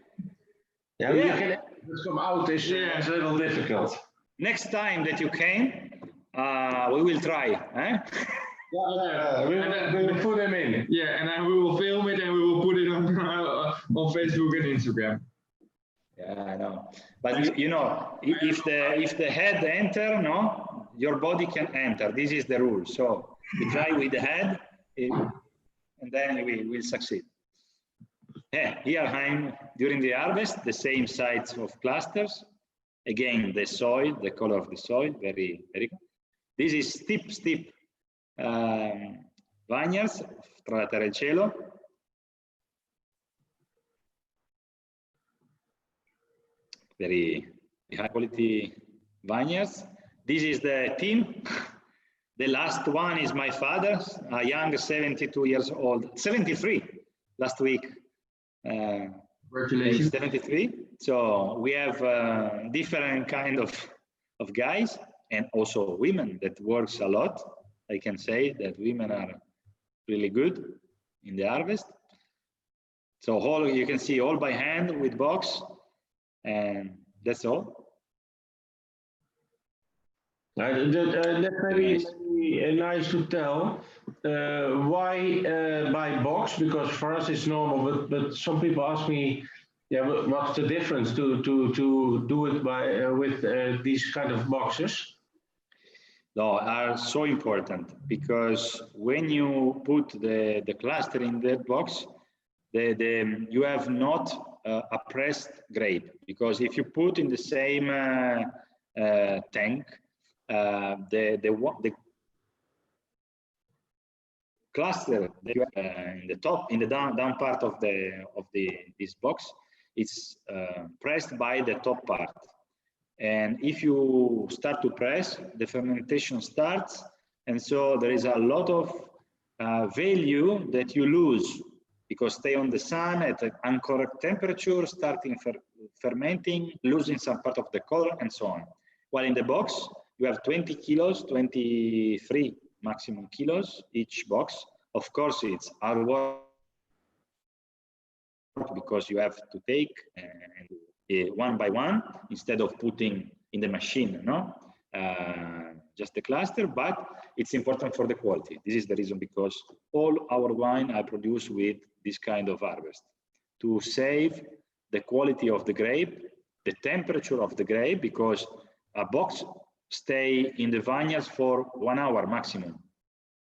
Yeah, Yeah. you can come out is Yeah. a little difficult. Next time that you came, we will try. Eh? We will put them in. Yeah, and then we will film it and we will put it on on Facebook and Instagram. Yeah, I know. But you know, if the head enter, no, your body can enter. This is the rule. So we try with the head, and then we will succeed. Yeah, here I'm during the harvest, the same size of clusters. Again, the soil, the color of the soil, very, very good. This is steep vineyards tra la terra e il cielo. Very high quality vineyards. This is the team. The last one is my father, a young 72 years old, 73 last week. Congratulations. 73. So we have different kind of guys and also women that works a lot. I can say that women are really good in the harvest. So all you can see all by hand with box, and that's all. That's maybe nice to tell. Why by box? Because for us it's normal, but some people ask me, yeah, what's the difference to do it by with these kind of boxes? No, are so important because when you put the cluster in that box, you have not a pressed grape, because if you put in the same tank, the cluster that you have in the top, in the down part of this box, it's pressed by the top part. And if you start to press, the fermentation starts, and so there is a lot of value that you lose because stay on the sun at an incorrect temperature, starting fermenting, losing some part of the color, and so on. While in the box, you have 20 kilos, 23 maximum kilos each box. Of course, it's hard work because you have to take one by one instead of putting in the machine, no? Just the cluster, but it's important for the quality. This is the reason because all our wine are produced with this kind of harvest to save the quality of the grape, the temperature of the grape, because a box stay in the vineyards for 1 hour maximum,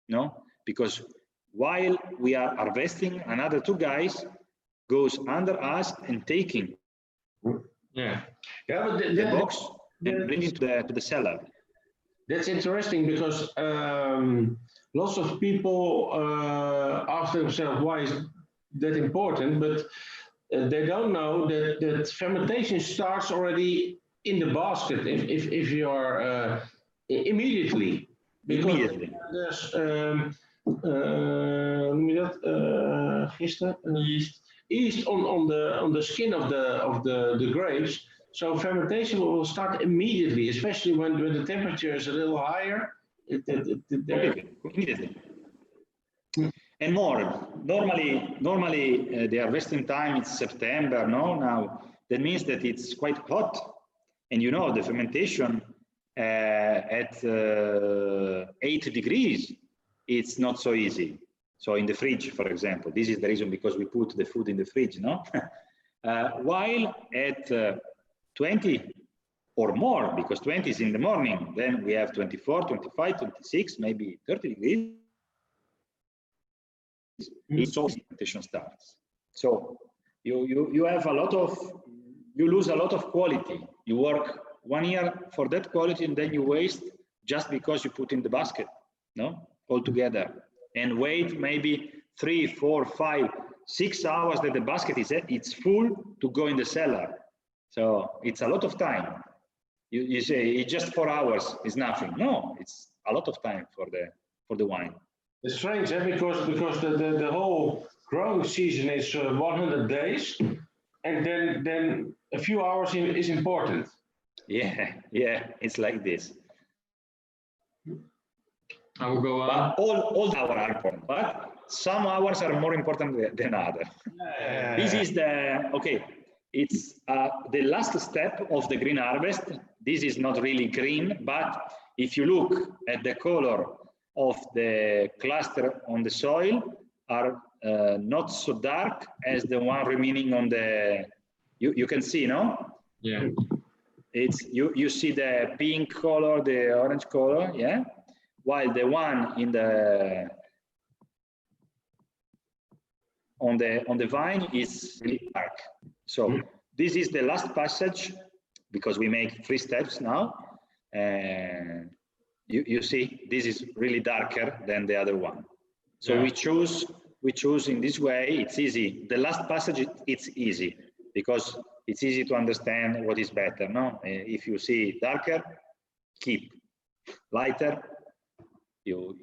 no? Because while we are harvesting, another 2 guys goes under us and taking But the box and bring it to the cellar. That's interesting because lots of people ask themselves why is that important, but they don't know that fermentation starts already in the basket if you're immediately. Because Immediately. there's yeast on the skin of the grapes. So fermentation will start immediately, especially when the temperature is a little higher. Immediately. And more. Normally the harvesting time is September. No, now that means that it's quite hot, and you know the fermentation at 8 degrees, it's not so easy. So in the fridge, for example, this is the reason because we put the food in the fridge, no? While at 20 or more, because 20 is in the morning, then we have 24, 25, 26, maybe 30 degrees. It's so fermentation starts. So you have a lot of, you lose a lot of quality. You work 1 year for that quality, and then you waste just because you put in the basket, no? Altogether. And wait maybe 3, 4, 5, 6 hours that the basket is it's full to go in the cellar. So it's a lot of time. You say it's just 4 hours is nothing. No, it's a lot of time for the wine. It's strange, because the whole growing season is 100 days, and then a few hours is important. Yeah, it's like this. I will go on. But all hours are important, but some hours are more important than others. This is the, okay, it's the last step of the green harvest. This is not really green, but if you look at the color of the cluster on the soil, are not so dark as the one remaining on the, you can see, no? Yeah. It's, you see the pink color, the orange color, yeah? While the one in the on the vine is really dark. So this is the last passage, because we make 3 steps now. And you see, this is really darker than the other one. So Yeah. we choose in this way. It's easy. The last passage, it's easy because it's easy to understand what is better. No, if you see darker, keep. Lighter, you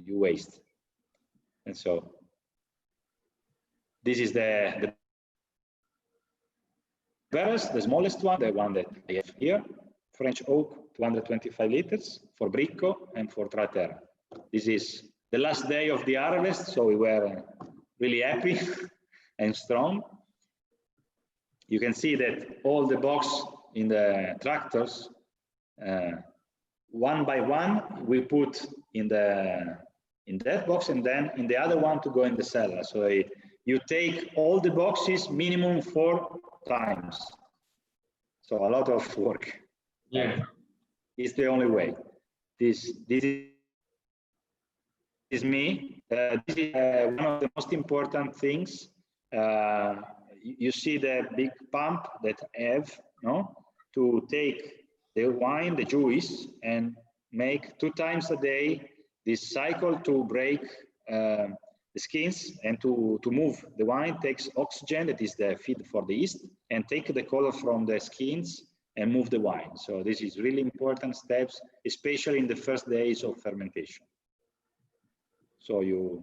waste. And so this is the Verus, the smallest one, the one that I have here. French oak, 225 liters for Bricco and for Traterra. This is the last day of the harvest, so we were really happy and strong. You can see that all the box in the tractors, one by one, we put in that box and then in the other one to go in the cellar. So you take all the boxes minimum 4 times. So a lot of work. Yeah. It's the only way. This is me. This is one of the most important things. You see the big pump that I have, no? To take the wine, the juice, and make 2 times a day this cycle to break the skins and to move the wine. Takes oxygen, that is the feed for the yeast, and take the color from the skins and move the wine. So this is really important steps, especially in the first days of fermentation. So you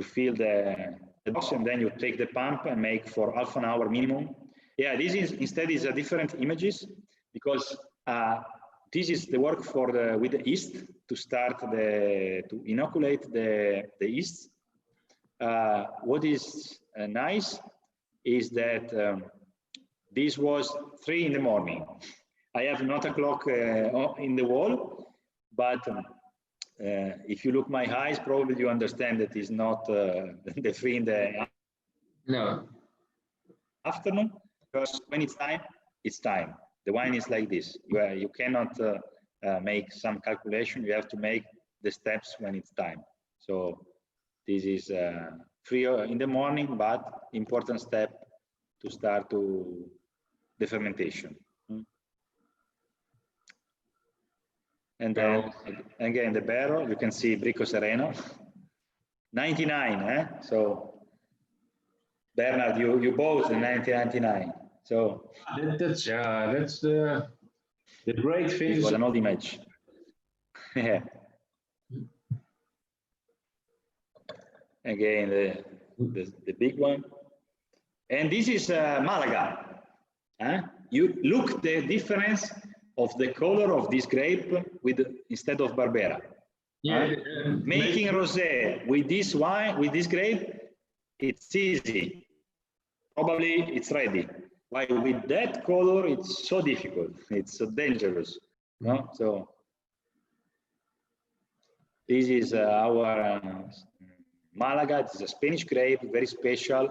fill the box and then you take the pump and make for half an hour minimum. Yeah, this is instead is a different images because this is the work for with the yeast to start to inoculate the yeast. What is nice is that this was 3 in the morning. I have not a clock in the wall, but if you look my eyes, probably you understand that it's not the 3 in the afternoon, because when it's time, it's time. The wine is like this. You cannot make some calculation. You have to make the steps when it's time. So this is 3 in the morning, but important step to start the fermentation. And then again, the barrel, you can see Bricco Sereno, 99, So Bernard, you bought in 1999. So that's the great thing. It was an old image. Yeah. Again, the big one. And this is Malaga. You look the difference of the color of this grape with instead of Barbera. Yeah, making rosé with this wine, with this grape, it's easy. Probably it's ready. While with that color, it's so difficult. It's so dangerous. No? So this is our Malaga. It's a Spanish grape, very special,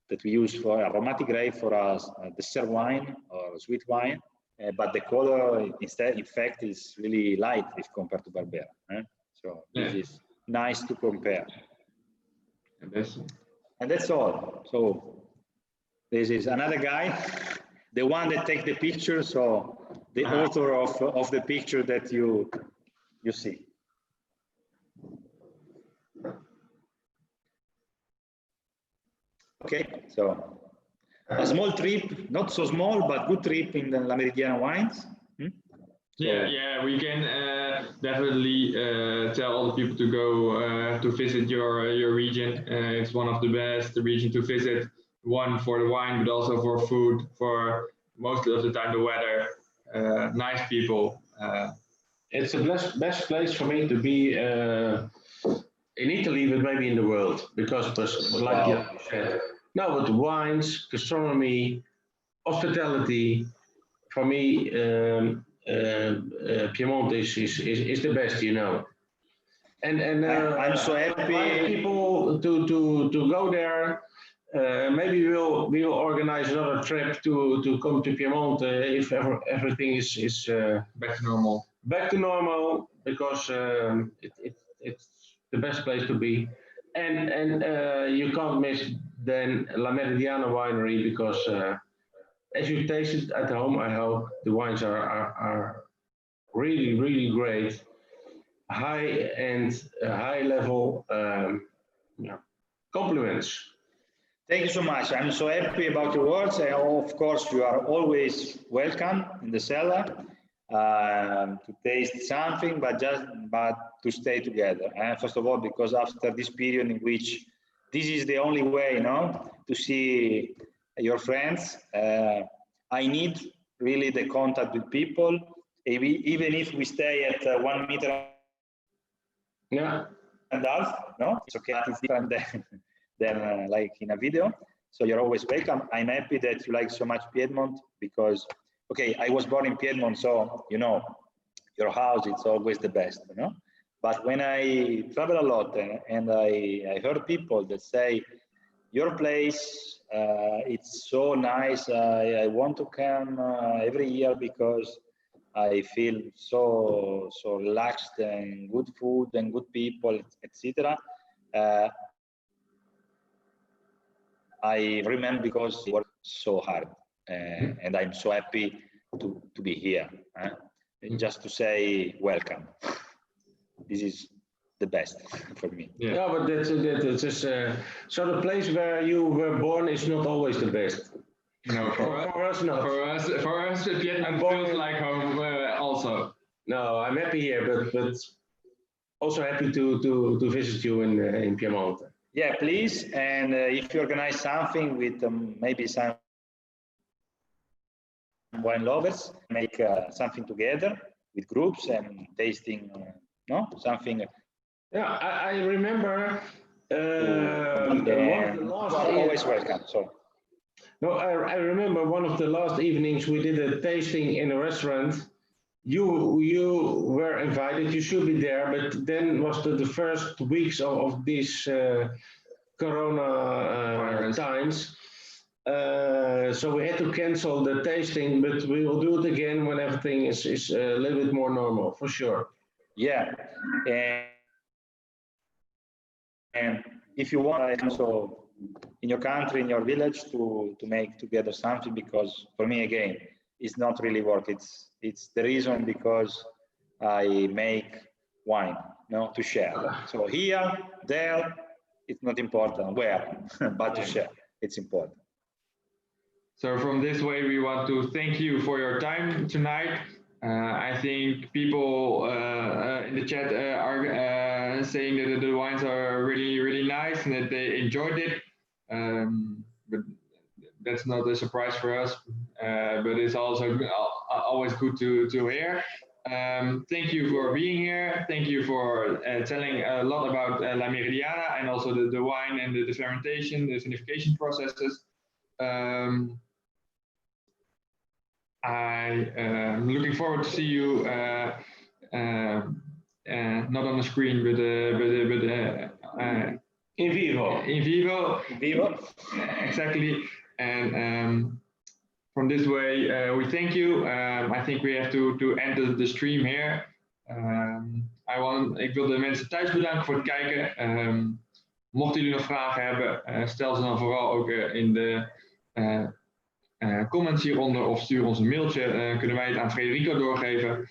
that we use for aromatic grape for a dessert wine or sweet wine. But the color instead, in fact, is really light if compared to Barbera. So this is nice to compare. And that's all. So this is another guy, the one that takes the picture. So the author of the picture that you see. Okay, so a small trip, not so small, but good trip in the La Meridiana wines. Yeah, we can definitely tell all the people to go to visit your region. It's one of the best regions to visit. One for the wine, but also for food. For most of the time, the weather. Nice people. It's the best place for me to be in Italy, but maybe in the world, because it was like you said. No, with wines, gastronomy, hospitality. For me, Piedmont is the best, you know. And I'm so happy. People to go there. Maybe we'll organize another trip to come to Piedmont if everything is back to normal. Back to normal, because it's the best place to be, and you can't miss then La Meridiana winery, because as you taste it at home, I hope the wines are really great, high end, high level. Yeah. Compliments. Thank you so much. I'm so happy about your words. And of course, you are always welcome in the cellar to taste something, but to stay together. And first of all, because after this period in which this is the only way, you know, to see your friends, I need really the contact with people, even if we stay at 1 meter. Yeah. And half, no, it's okay. It's different than like in a video. So you're always welcome. I'm happy that you like so much Piedmont, because, okay, I was born in Piedmont, so you know, your house, it's always the best, you know. But when I travel a lot and I heard people that say, your place, it's so nice. I want to come every year because I feel so relaxed, and good food and good people, etc. I remember because it worked so hard, and I'm so happy to be here. Just to say welcome. This is the best for me. Yeah, but that's just so the place where you were born is not always the best. No, for us not. For us, Vietnam feels like home also. No, I'm happy here, but also happy to visit you in Piedmont. Yeah, please. And if you organize something with maybe some wine lovers, make something together with groups and tasting, no, something. Yeah, I remember. Always welcome. So. No, I remember one of the last evenings we did a tasting in a restaurant. You were invited. You should be there, but then was the first weeks of these Corona times. So we had to cancel the tasting, but we will do it again when everything is a little bit more normal, for sure. Yeah, and if you want, also in your country, in your village, to make together something, because for me, again, it's not really work. It's the reason because I make wine, no, to share. So here, there, it's not important where, but to share, it's important. So from this way, we want to thank you for your time tonight. I think people in the chat are saying that the wines are really nice and that they enjoyed it. But that's not a surprise for us. But it's also always good to hear. Thank you for being here. Thank you for telling a lot about La Meridiana, and also the wine and the fermentation, the vinification processes. I'm looking forward to see you not on the screen, but in vivo. In vivo. In vivo. Exactly. And from this way, we thank you. I think we have to end the stream here. Ik wil de mensen thuis bedanken voor het kijken. Mochten jullie nog vragen hebben, stel ze dan vooral ook in de comments hieronder, of stuur ons een mailtje. Kunnen wij het aan Frederico doorgeven.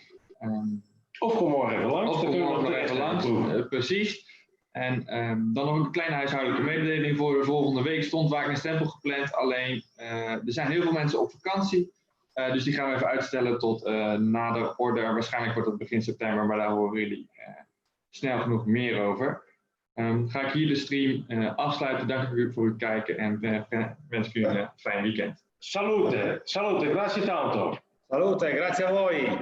Of kom morgen even langs. Of kom morgen nog even langs. Precies. En dan nog een kleine huishoudelijke mededeling voor de volgende week. Stond vaak een stempel gepland. Alleen er zijn heel veel mensen op vakantie. Dus die gaan we even uitstellen tot na de order. Waarschijnlijk wordt het begin september, maar daar horen jullie snel genoeg meer over. Ga ik hier de stream afsluiten. Dank u voor het kijken en wens ik u een fijn weekend. Salute, salute, grazie tanto. Salute, grazie a voi.